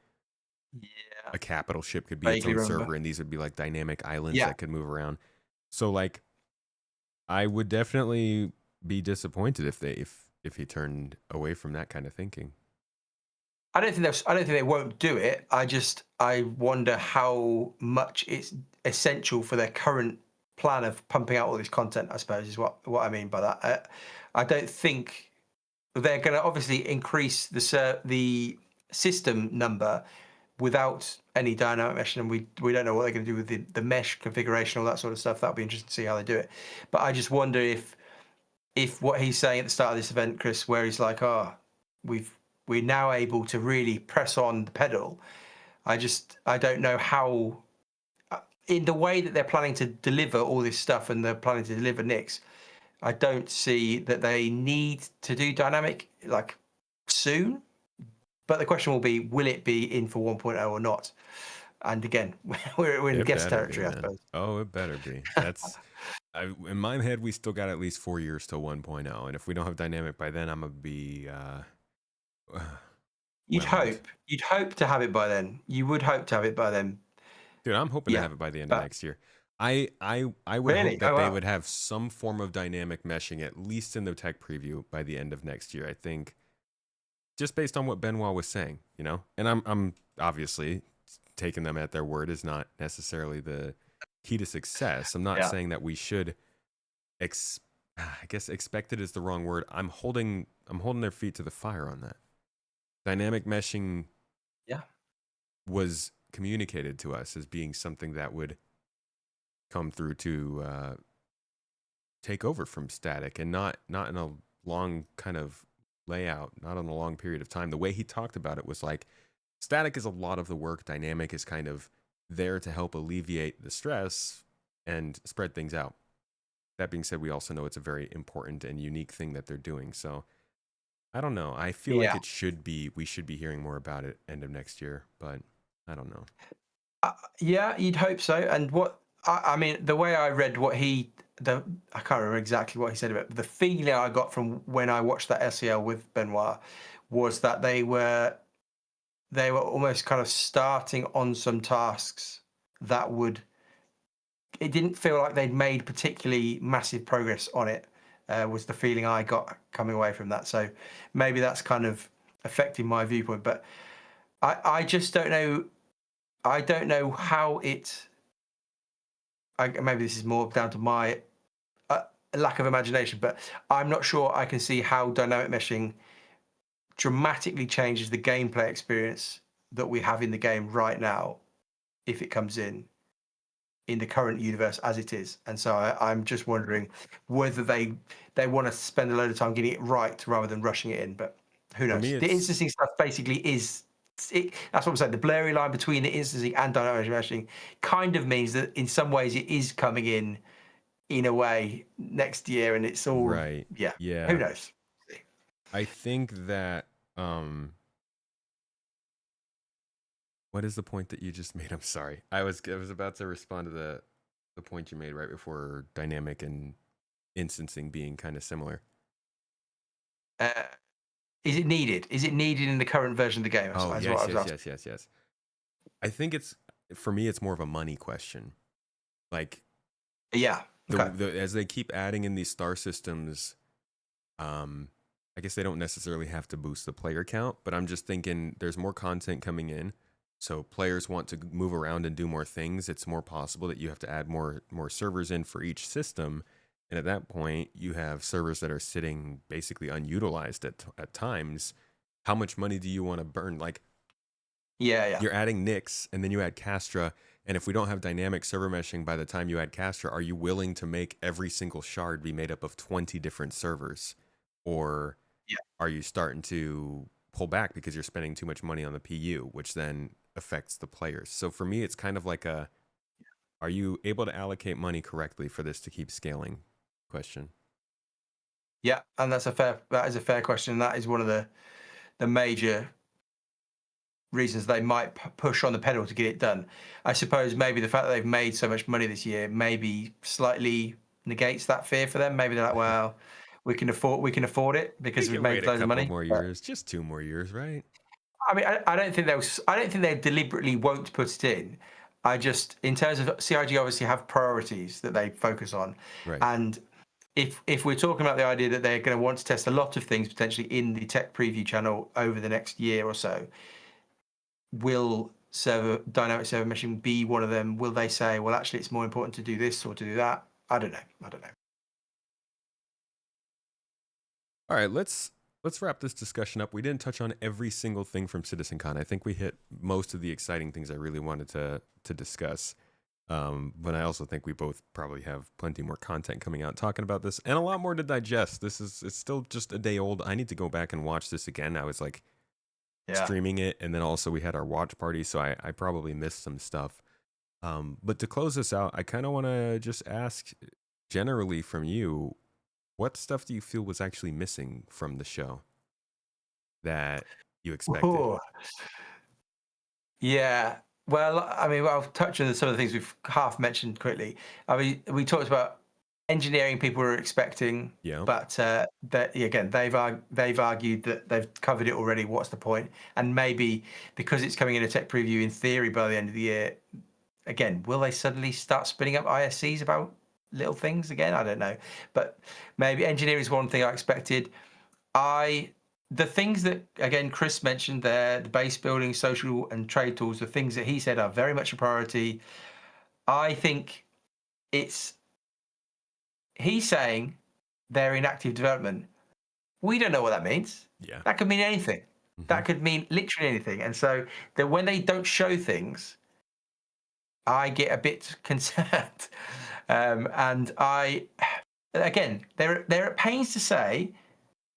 a capital ship could be its own server, and these would be like dynamic islands that could move around. So like, I would definitely be disappointed if he turned away from that kind of thinking. I don't think they won't do it. I wonder how much it's essential for their current plan of pumping out all this content, I suppose, is what I mean by that. I don't think they're going to obviously increase the system number without any dynamic meshing, and we don't know what they're going to do with the mesh configuration, all that sort of stuff. That'll be interesting to see how they do it. But I just wonder if what he's saying at the start of this event, Chris, where he's like, "Oh, we're now able to really press on the pedal." I don't know how, in the way that they're planning to deliver all this stuff and they're planning to deliver Nix, I don't see that they need to do dynamic like soon. But the question will be, will it be in for 1.0 or not? And again, we're in It guest better be, territory, I man. suppose. Oh, it better be. In my head, we still got at least 4 years till 1.0. And if we don't have dynamic by then, I'm going to be whelmed. You'd hope to have it by then. You would hope to have it by then. Dude, I'm hoping to Yeah. have it by the end of But next year. I would really? hope that Oh, they wow. would have some form of dynamic meshing, at least in the tech preview, by the end of next year. I think just based on what Benoit was saying, and I'm obviously taking them at their word is not necessarily the key to success. I'm not Yeah. saying that we should I guess expected is the wrong word. I'm holding their feet to the fire on that. Dynamic meshing Yeah. was communicated to us as being something that would come through to take over from static, and not in a long kind of layout, not on a long period of time. The way he talked about it was like static is a lot of the work, dynamic is kind of there to help alleviate the stress and spread things out. That being said, we also know it's a very important and unique thing that they're doing. So I don't know. I feel like Yeah. we should be hearing more about it end of next year, but I don't know. Yeah, you'd hope so. And I mean, the way I read I can't remember exactly what he said about it, but the feeling I got from when I watched that SEL with Benoit was that they were almost kind of starting on some tasks that it didn't feel like they'd made particularly massive progress on it, was the feeling I got coming away from that. So maybe that's kind of affecting my viewpoint. But I just don't know. I don't know how maybe this is more down to my lack of imagination, but I'm not sure I can see how dynamic meshing dramatically changes the gameplay experience that we have in the game right now if it comes in the current universe as it is. And so I'm just wondering whether they want to spend a load of time getting it right rather than rushing it in. But who For knows? me, The it's instancing stuff basically that's what I'm saying. The blurry line between the instancing and dynamic meshing kind of means that in some ways it is coming in a way next year, and it's all, right. yeah. Who Yeah. knows? I think that what is the point that you just made? I'm sorry. I was about to respond to the point you made right before dynamic and instancing being kind of similar. Uh, is it needed? Is it needed in the current version of the game? Oh, That's what I yes, was yes, asking. yes, yes, yes. I think for me it's more of a money question. Like Yeah. Okay. as they keep adding in these star systems, I guess they don't necessarily have to boost the player count, but I'm just thinking there's more content coming in. So players want to move around and do more things. It's more possible that you have to add more servers in for each system. And at that point, you have servers that are sitting basically unutilized at times. How much money do you want to burn? Like, Yeah. Yeah. you're adding Nix and then you add Castra. And if we don't have dynamic server meshing by the time you add Castra, are you willing to make every single shard be made up of 20 different servers? Or are you starting to pull back because you're spending too much money on the PU, which then affects the players? So for me, it's kind of like are you able to allocate money correctly for this to keep scaling question? Yeah, and that is a fair question. That is one of the major reasons they might push on the pedal to get it done. I suppose maybe the fact that they've made so much money this year maybe slightly negates that fear for them. Maybe they're like, well, we can afford it We because we've can made wait a loads of couple money. more But years, just 2 more years, right? I mean, I don't think they deliberately won't put it in. I just, in terms of CIG, obviously have priorities that they focus on, Right. and if we're talking about the idea that they're going to want to test a lot of things potentially in the tech preview channel over the next year or so, will dynamic server meshing be one of them? Will they say, well, actually, it's more important to do this or to do that? I don't know. All right, let's let's wrap this discussion up. We didn't touch on every single thing from CitizenCon. I think we hit most of the exciting things I really wanted to discuss. But I also think we both probably have plenty more content coming out talking about this and a lot more to digest. It's still just a day old. I need to go back and watch this again. I was like streaming it, and then also we had our watch party, so I probably missed some stuff. But to close this out, I kind of want to just ask generally from you, what stuff do you feel was actually missing from the show that you expected? Ooh. Yeah. Well, I mean, I'll touch on some of the things we've half mentioned quickly. I mean, we talked about engineering people were expecting, Yeah. but that again, they've argued that they've covered it already. What's the point? And maybe because it's coming in a tech preview in theory by the end of the year, again, will they suddenly start spinning up ISCs about little things again? I don't know, but maybe engineering is one thing I expected. The things that, again, Chris mentioned there, the base building, social and trade tools, the things that he said are very much a priority. I think he's saying they're in active development. We don't know what that means. Yeah. That could mean anything. Mm-hmm. That could mean literally anything. And so that when they don't show things, I get a bit concerned. And again, they're at pains to say,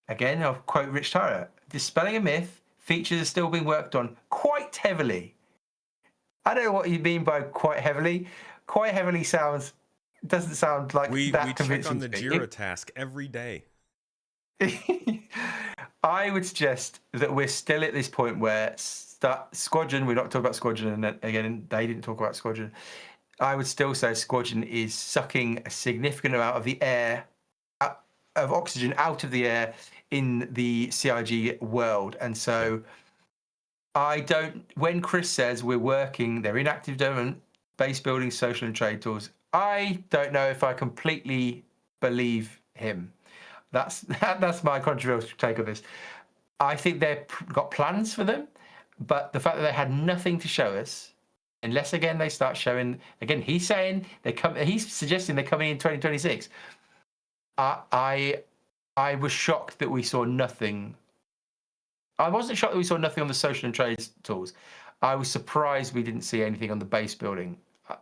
again, I'll quote Rich Tyler, dispelling a myth, features are still being worked on quite heavily. I don't know what you mean by quite heavily. Quite heavily doesn't sound like that we convincing. check on the Jira task every day. I would suggest that we're still at this point where Squadron, we're not talking about Squadron, and again, they didn't talk about Squadron. I would still say Squadron is sucking a significant amount of the air, of oxygen out of the air in the CIG world. And so when Chris says we're working, they're in active development, base building, social and trade tools, I don't know if I completely believe him. That's my controversial take on this. I think they've got plans for them, but the fact that they had nothing to show us, unless again they start showing, again, he's saying he's suggesting they're coming in 2026. I was shocked that we saw nothing. I wasn't shocked that we saw nothing on the social and trade tools. I was surprised we didn't see anything on the base building.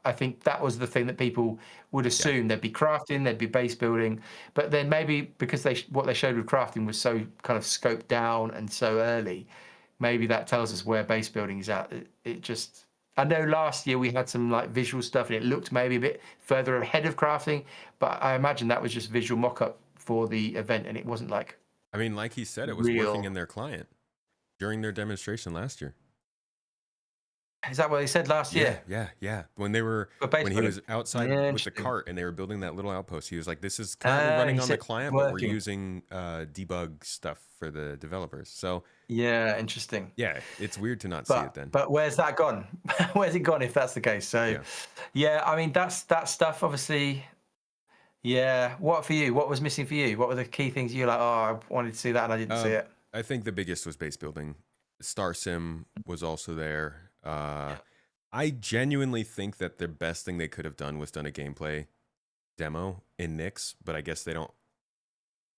I think that was the thing that people would assume. There'd be crafting, there'd be base building, but then maybe because what they showed with crafting was so kind of scoped down and so early, maybe that tells us where base building is at. I know last year we had some like visual stuff and it looked maybe a bit further ahead of crafting, but I imagine that was just visual mock-up for the event and it wasn't like. I mean, like he said, it was working in their client during their demonstration last year. Is that what they said last year? Yeah. When he was outside with the cart and they were building that little outpost, he was like, "This is currently running on the client, but we're using debug stuff for the developers." So yeah, interesting. Yeah, it's weird to not see it then. But where's that gone? Where's it gone if that's the case? So yeah, I mean that stuff obviously. Yeah. What for you? What was missing for you? What were the key things you were like? Oh, I wanted to see that and I didn't see it. I think the biggest was base building. Star Sim was also there. I genuinely think that the best thing they could have done was done a gameplay demo in Nix, but I guess they don't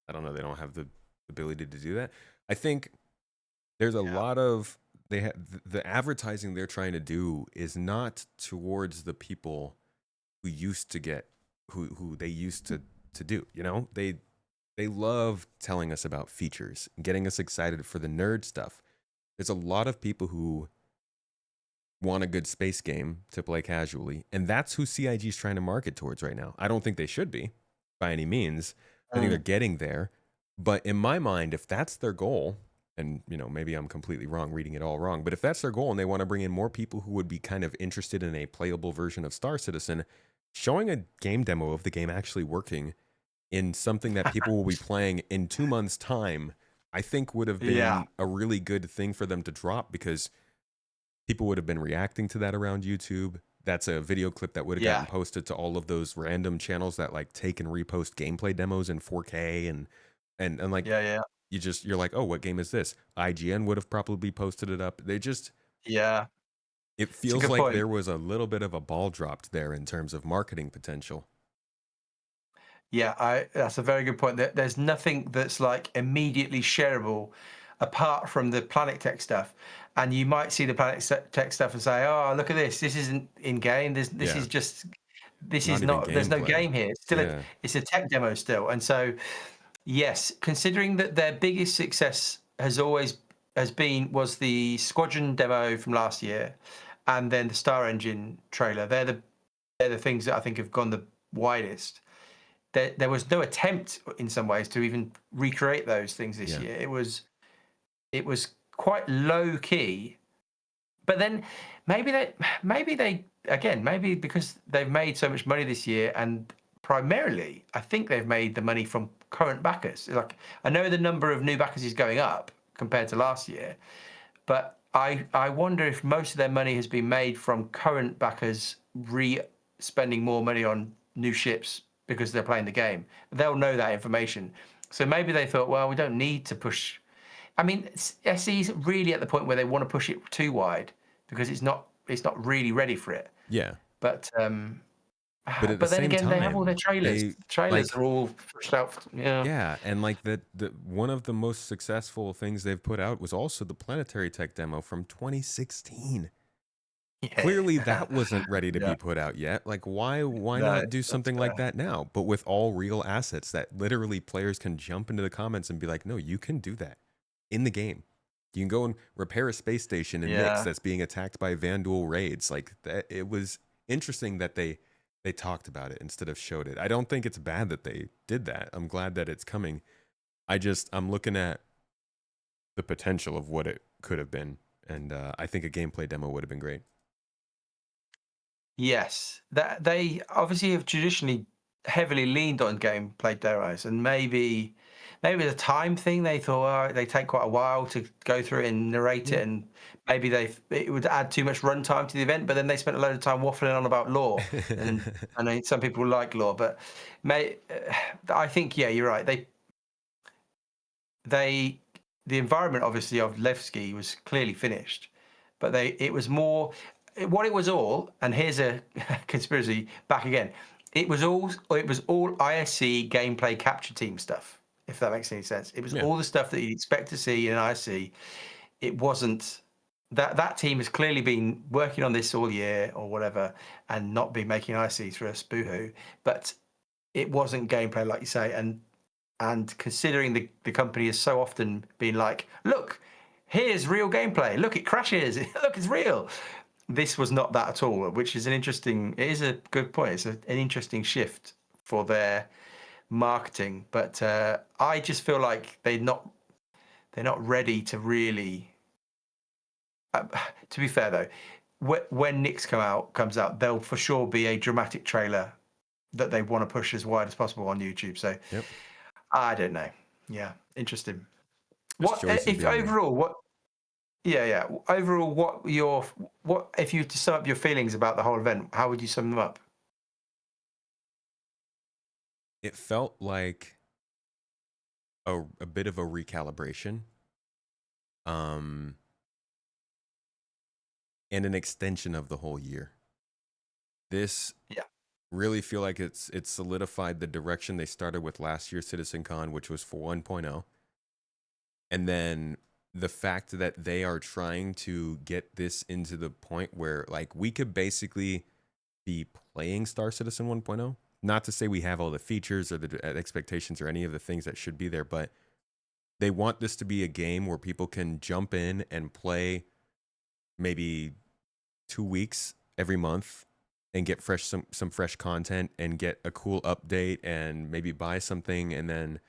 have the ability to do that. I think there's a lot of the advertising they're trying to do is not towards the people who used to get who they used to do, you know? They love telling us about features and getting us excited for the nerd stuff. There's a lot of people who want a good space game to play casually, and that's who CIG is trying to market towards right now. I don't think they should be by any means. I think they're getting there, but in my mind, if that's their goal, and maybe I'm completely wrong, reading it all wrong, but if that's their goal and they want to bring in more people who would be kind of interested in a playable version of Star Citizen, showing a game demo of the game actually working in something that people will be playing in 2 months' time, I think would have been a really good thing for them to drop, because people would have been reacting to that around YouTube. That's a video clip that would have gotten posted to all of those random channels that like take and repost gameplay demos in 4K and like you're like, oh, what game is this? IGN would have probably posted it up. They just it feels like there was a little bit of a ball dropped there in terms of marketing potential. Yeah, that's a very good point. There's nothing that's like immediately shareable apart from the Planet Tech stuff. And you might see the Tech stuff and say, "Oh, look at this. This isn't in game. This Yeah, is just this is not even not. There's no gameplay. game here. It's still Yeah, it's a tech demo still." And so, yes, considering that their biggest success was the Squadron demo from last year, and then the Star Engine trailer. They're the things that I think have gone the widest. There was no attempt in some ways to even recreate those things this yeah, year. It was quite low key. But then maybe they again, maybe because they've made so much money this year, and primarily I think they've made the money from current backers. Like, I know the number of new backers is going up compared to last year, but I wonder if most of their money has been made from current backers spending more money on new ships because they're playing the game. They'll know that information. So maybe they thought, well, we don't need to push. I mean, SE's really at the point where they want to push it too wide because it's not really ready for it. yeah. But But at the but then same again, they have all their time, trailers. they The trailers like are all pushed out. Yeah. yeah, and like the one of the most successful things they've put out was also the Planetary Tech demo from 2016. Clearly Yeah. that wasn't ready to Yeah. be put out yet. Like why No, not do that's something like that now, but with all real assets that literally players can jump into the comments and be like, "No, you can do that in the game. You can go and repair a space station in Nyx yeah. that's being attacked by Vanduul raids." Like that, it was interesting that they talked about it instead of showed it. I don't think it's bad that they did that. I'm glad that it's coming. I'm looking at the potential of what it could have been, and I think a gameplay demo would have been great. Yes, that they obviously have traditionally heavily leaned on gameplay demos, and maybe the time thing. They thought, oh, they take quite a while to go through it and narrate Yeah. it, and maybe it would add too much runtime to the event. But then they spent a load of time waffling on about lore, and I know some people like lore, but I think, yeah, you're right. They the environment obviously of Levski was clearly finished, but it was more what it was all. And here's a conspiracy back again. It was all ISC gameplay capture team stuff. If that makes any sense, it was Yeah. all the stuff that you'd expect to see in ISC. It wasn't. That team has clearly been working on this all year or whatever, and not been making IC through a spoohoo. But it wasn't gameplay, like you say, and considering the company has so often been like, look, here's real gameplay. Look, it crashes. Look, it's real. This was not that at all, which is it is a good point. It's an interesting shift for their marketing. But I just feel like they're not ready to really. To be fair though, when Nyx comes out, there'll for sure be a dramatic trailer that they want to push as wide as possible on YouTube. So Yep. I don't know. Yeah, interesting. There's What choices if being made. overall? What? Yeah, yeah. Overall, what if you to sum up your feelings about the whole event? How would you sum them up? It felt like a bit of a recalibration, um, and an extension of the whole year. This Yeah, really feel like it's solidified the direction they started with last year's CitizenCon, which was for 1.0. And then the fact that they are trying to get this into the point where like we could basically be playing Star Citizen 1.0. Not to say we have all the features or the expectations or any of the things that should be there, but they want this to be a game where people can jump in and play maybe 2 weeks every month and get some fresh content and get a cool update and maybe buy something and then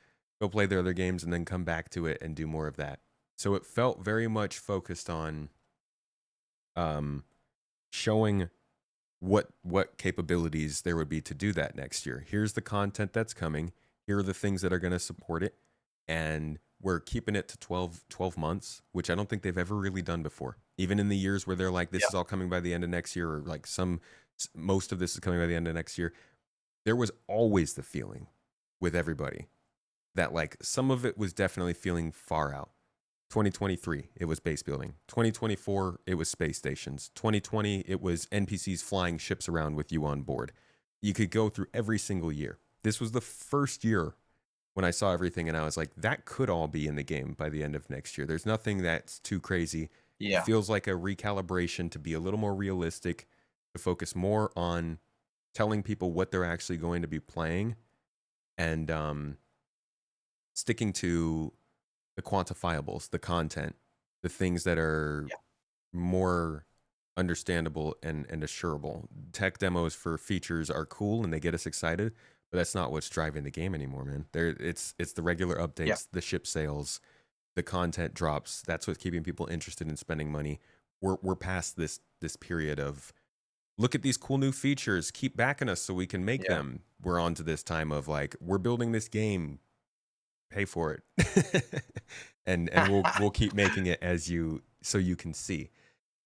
go play their other games and then come back to it and do more of that. So it felt very much focused on showing what capabilities there would be to do that next year. Here's the content that's coming. Here are the things that are going to support it. And we're keeping it to 12 months, which I don't think they've ever really done before. Even in the years where they're like, this yeah, is all coming by the end of next year, or like most of this is coming by the end of next year. There was always the feeling with everybody that like some of it was definitely feeling far out. 2023, it was base building. 2024, it was space stations. 2020, it was NPCs flying ships around with you on board. You could go through every single year. this was the first year when I saw everything and I was like, that could all be in the game by the end of next year. There's nothing that's too crazy. It Yeah. feels like a recalibration to be a little more realistic, to focus more on telling people what they're actually going to be playing, and sticking to the quantifiables, the content, the things that are Yeah. more understandable and assurable. Tech demos for features are cool and they get us excited, but that's not what's driving the game anymore, man. It's the regular updates, Yeah. the ship sales, the content drops. That's what's keeping people interested in spending money. We're past this period of, look at these cool new features, keep backing us so we can make Yeah. them. We're on to this time of like, we're building this game, pay for it. and we'll keep making it so you can see.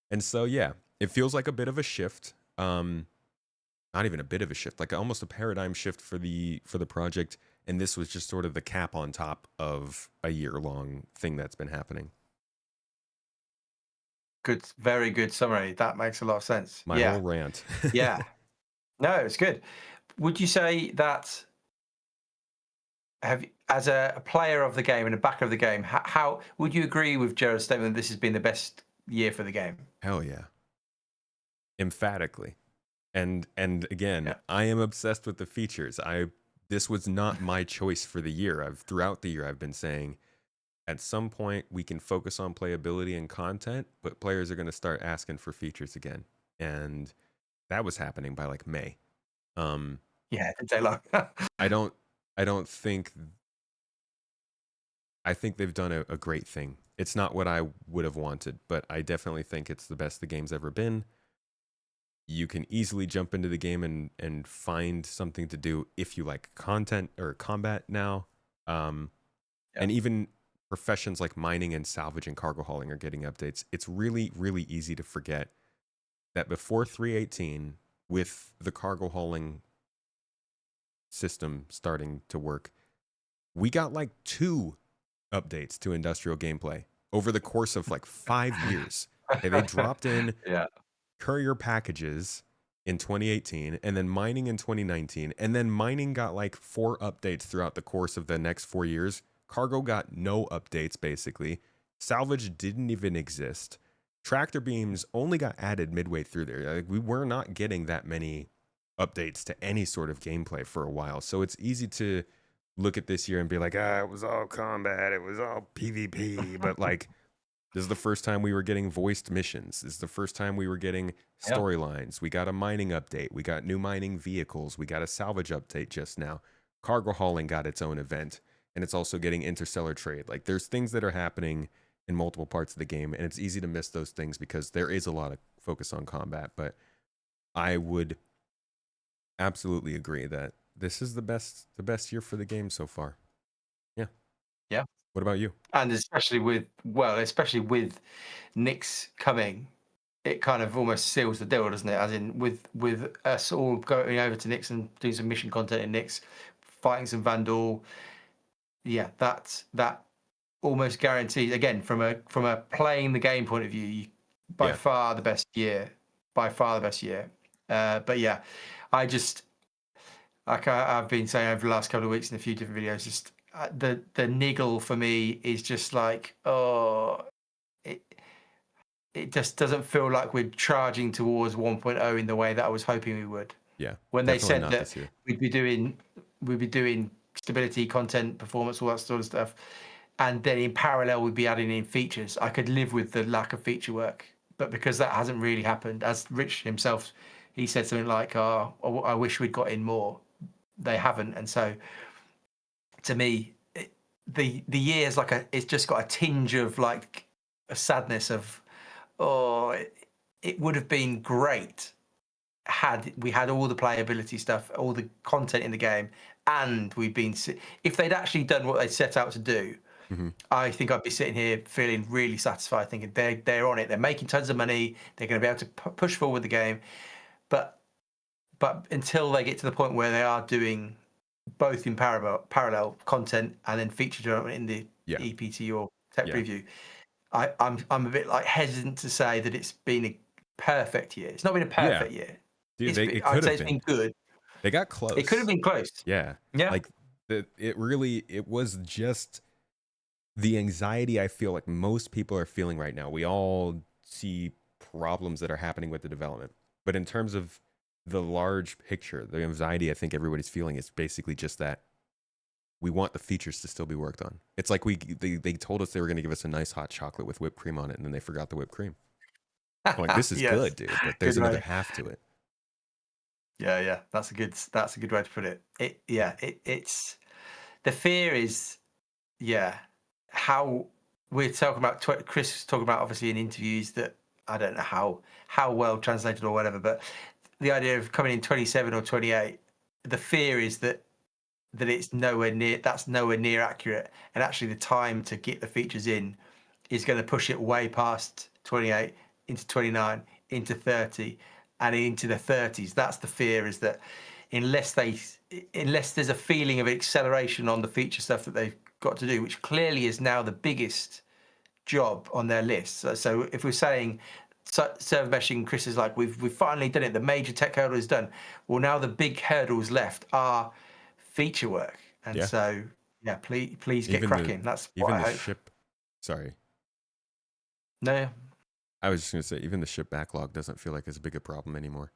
And so yeah, it feels like a bit of a shift. Not even a bit of a shift, like almost a paradigm shift for the project. And this was just sort of the cap on top of a year-long thing that's been happening. Good, very good summary. That makes a lot of sense. My Yeah. whole rant. Yeah. No, it's good. Would you say that as a player of the game and a backer of the game, how would you agree with Jared's statement that this has been the best year for the game? Hell yeah. Emphatically. And again, Yeah. I am obsessed with the features. This was not my choice for the year. Throughout the year I've been saying, at some point we can focus on playability and content, but players are going to start asking for features again. And that was happening by like May. Yeah, it didn't take long. I don't think, I think they've done a great thing. It's not what I would have wanted, but I definitely think it's the best the game's ever been. You can easily jump into the game and find something to do if you like content or combat now. And even professions like mining and salvage and cargo hauling are getting updates. It's really, really easy to forget that before 3.18, with the cargo hauling system starting to work, we got like 2 updates to industrial gameplay over the course of like 5 years. Okay, they dropped in Yeah. courier packages in 2018, and then mining in 2019, and then mining got like 4 updates throughout the course of the next 4 years. Cargo got no updates, basically. Salvage didn't even exist. Tractor beams only got added midway through there. Like, we were not getting that many updates to any sort of gameplay for a while. So it's easy to look at this year and be like, it was all combat, it was all PvP, but like, this is the first time we were getting voiced missions. This is the first time we were getting storylines. We got a mining update. We got new mining vehicles. We got a salvage update just now. Cargo hauling got its own event, and it's also getting interstellar trade. Like, there's things that are happening in multiple parts of the game, and it's easy to miss those things because there is a lot of focus on combat. But I would absolutely agree that this is the best year for the game so far. Yeah. Yeah. What about you? And especially with Nick's coming, it kind of almost seals the deal, doesn't it? As in with us all going over to Nick's and doing some mission content in Nick's, fighting some Vanduul. Yeah, that almost guarantees, again, from a playing the game point of view, by far the best year. By far the best year. But yeah, I just, like I've been saying over the last couple of weeks in a few different videos, just the niggle for me is just like, it just doesn't feel like we're charging towards 1.0 in the way that I was hoping we would. Yeah. When they said not that this year. we'd be doing stability, content, performance, all that sort of stuff, and then in parallel we'd be adding in features, I could live with the lack of feature work. But because that hasn't really happened, as Rich himself, he said something like, I wish we'd got in more. They haven't. And so to me, the year's like it's just got a tinge of like a sadness of, it would have been great had we had all the playability stuff, all the content in the game, and if they'd actually done what they set out to do. Mm-hmm. I think I'd be sitting here feeling really satisfied, thinking they're on it, they're making tons of money, they're going to be able to push forward the game, but until they get to the point where they are doing both in parallel content and then feature development in the EPT or tech preview, I'm a bit like hesitant to say that it's been a perfect year. It's not been a perfect year. Dude, it I'd could say have it's been good. They got close. It could have been close. Yeah. Yeah. Like it was just the anxiety I feel like most people are feeling right now. We all see problems that are happening with the development. But in terms of the large picture, the anxiety I think everybody's feeling is basically just that we want the features to still be worked on. It's like they told us they were going to give us a nice hot chocolate with whipped cream on it, and then they forgot the whipped cream. I'm like, this is Yes. good, dude, but there's Good another way. half to it. Yeah. That's a good way to put it. It's the fear is, how we're talking about. Chris was talking about obviously in interviews that I don't know how well translated or whatever, but the idea of coming in 27 or 28, the fear is that it's nowhere near. That's nowhere near accurate, and actually the time to get the features in is going to push it way past 28 into 29 into 30 and into the 30s. That's the fear, is that unless there's a feeling of acceleration on the feature stuff that they've got to do, which clearly is now the biggest job on their list. So if we're saying server meshing, Chris is like, we've finally done it, the major tech hurdle is done. Well, now the big hurdles left are feature work, and Yeah. so please get cracking. That's what even I the hope. ship. Sorry, No, I was just gonna say even the ship backlog doesn't feel like as big a problem anymore.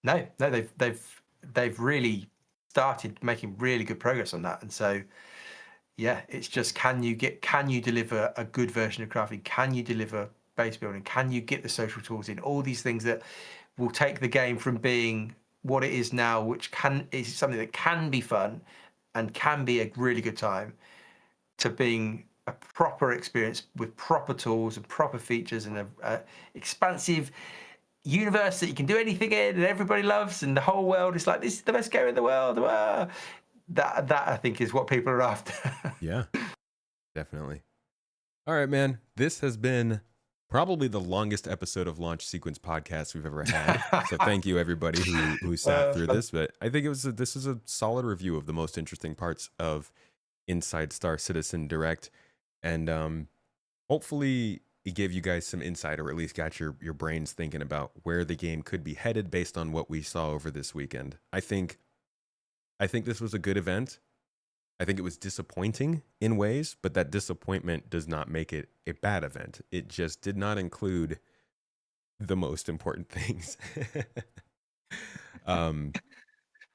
no, they've really started making really good progress on that, and so it's just can you deliver a good version of crafting? Can you deliver base building? Can you get the social tools in? All these things that will take the game from being what it is now, which is something that can be fun and can be a really good time, to being a proper experience with proper tools and proper features and a expansive universe that you can do anything in and everybody loves, and the whole world is like, this is the best game in the world. Wow. That I think is what people are after. Yeah, definitely. All right, man. This has been probably the longest episode of Launch Sequence Podcast we've ever had. So thank you everybody who sat through this. But I think this was a solid review of the most interesting parts of Inside Star Citizen Direct, and hopefully it gave you guys some insight, or at least got your brains thinking about where the game could be headed based on what we saw over this weekend. I think this was a good event. I think it was disappointing in ways, but that disappointment does not make it a bad event. It just did not include the most important things.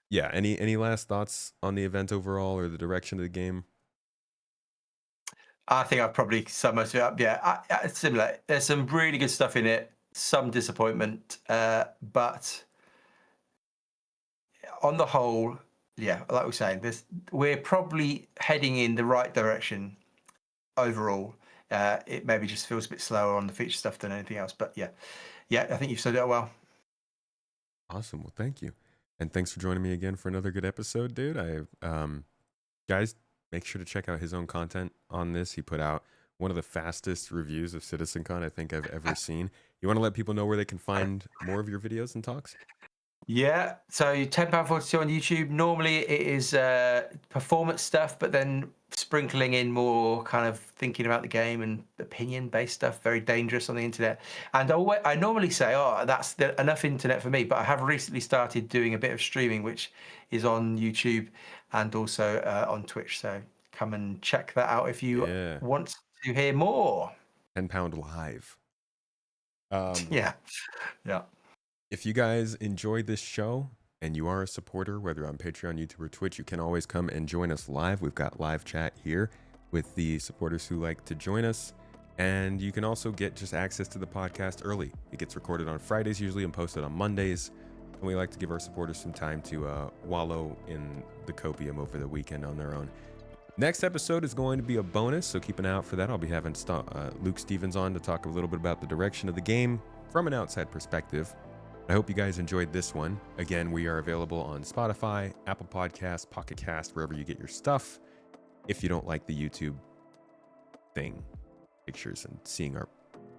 Yeah. Any last thoughts on the event overall or the direction of the game? I think I've probably summed most of it up. Yeah, similar. There's some really good stuff in it, some disappointment, but on the whole, like we're saying, we're probably heading in the right direction overall. It maybe just feels a bit slower on the feature stuff than anything else, but yeah, I think you've said it well. Awesome. Well, thank you. And thanks for joining me again for another good episode, dude. Guys, make sure to check out his own content on this. He put out one of the fastest reviews of CitizenCon I think I've ever seen. You want to let people know where they can find more of your videos and talks? Yeah, so 10Pound42 on YouTube. Normally it is performance stuff, but then sprinkling in more kind of thinking about the game and opinion-based stuff. Very dangerous on the internet. And I normally say, oh, that's enough internet for me. But I have recently started doing a bit of streaming, which is on YouTube and also on Twitch. So come and check that out if you want to hear more. 10 Pound Live. Yeah. If you guys enjoyed this show and you are a supporter, whether on Patreon, YouTube, or Twitch, you can always come and join us live. We've got live chat here with the supporters who like to join us. And you can also get just access to the podcast early. It gets recorded on Fridays usually and posted on Mondays. And we like to give our supporters some time to wallow in the copium over the weekend on their own. Next episode is going to be a bonus, so keep an eye out for that. I'll be having Luke Stevens on to talk a little bit about the direction of the game from an outside perspective. I hope you guys enjoyed this one. Again, we are available on Spotify, Apple Podcasts, Pocket Cast, wherever you get your stuff. If you don't like the YouTube thing, pictures and seeing our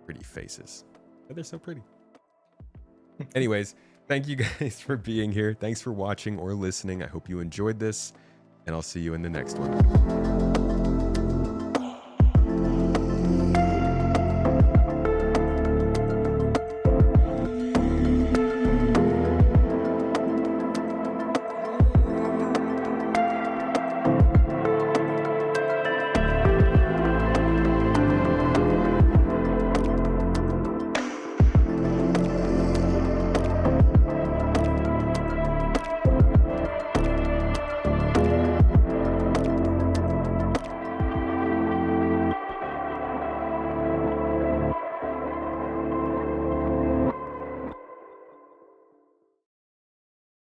pretty faces. But they're so pretty. Anyways, thank you guys for being here. Thanks for watching or listening. I hope you enjoyed this, and I'll see you in the next one.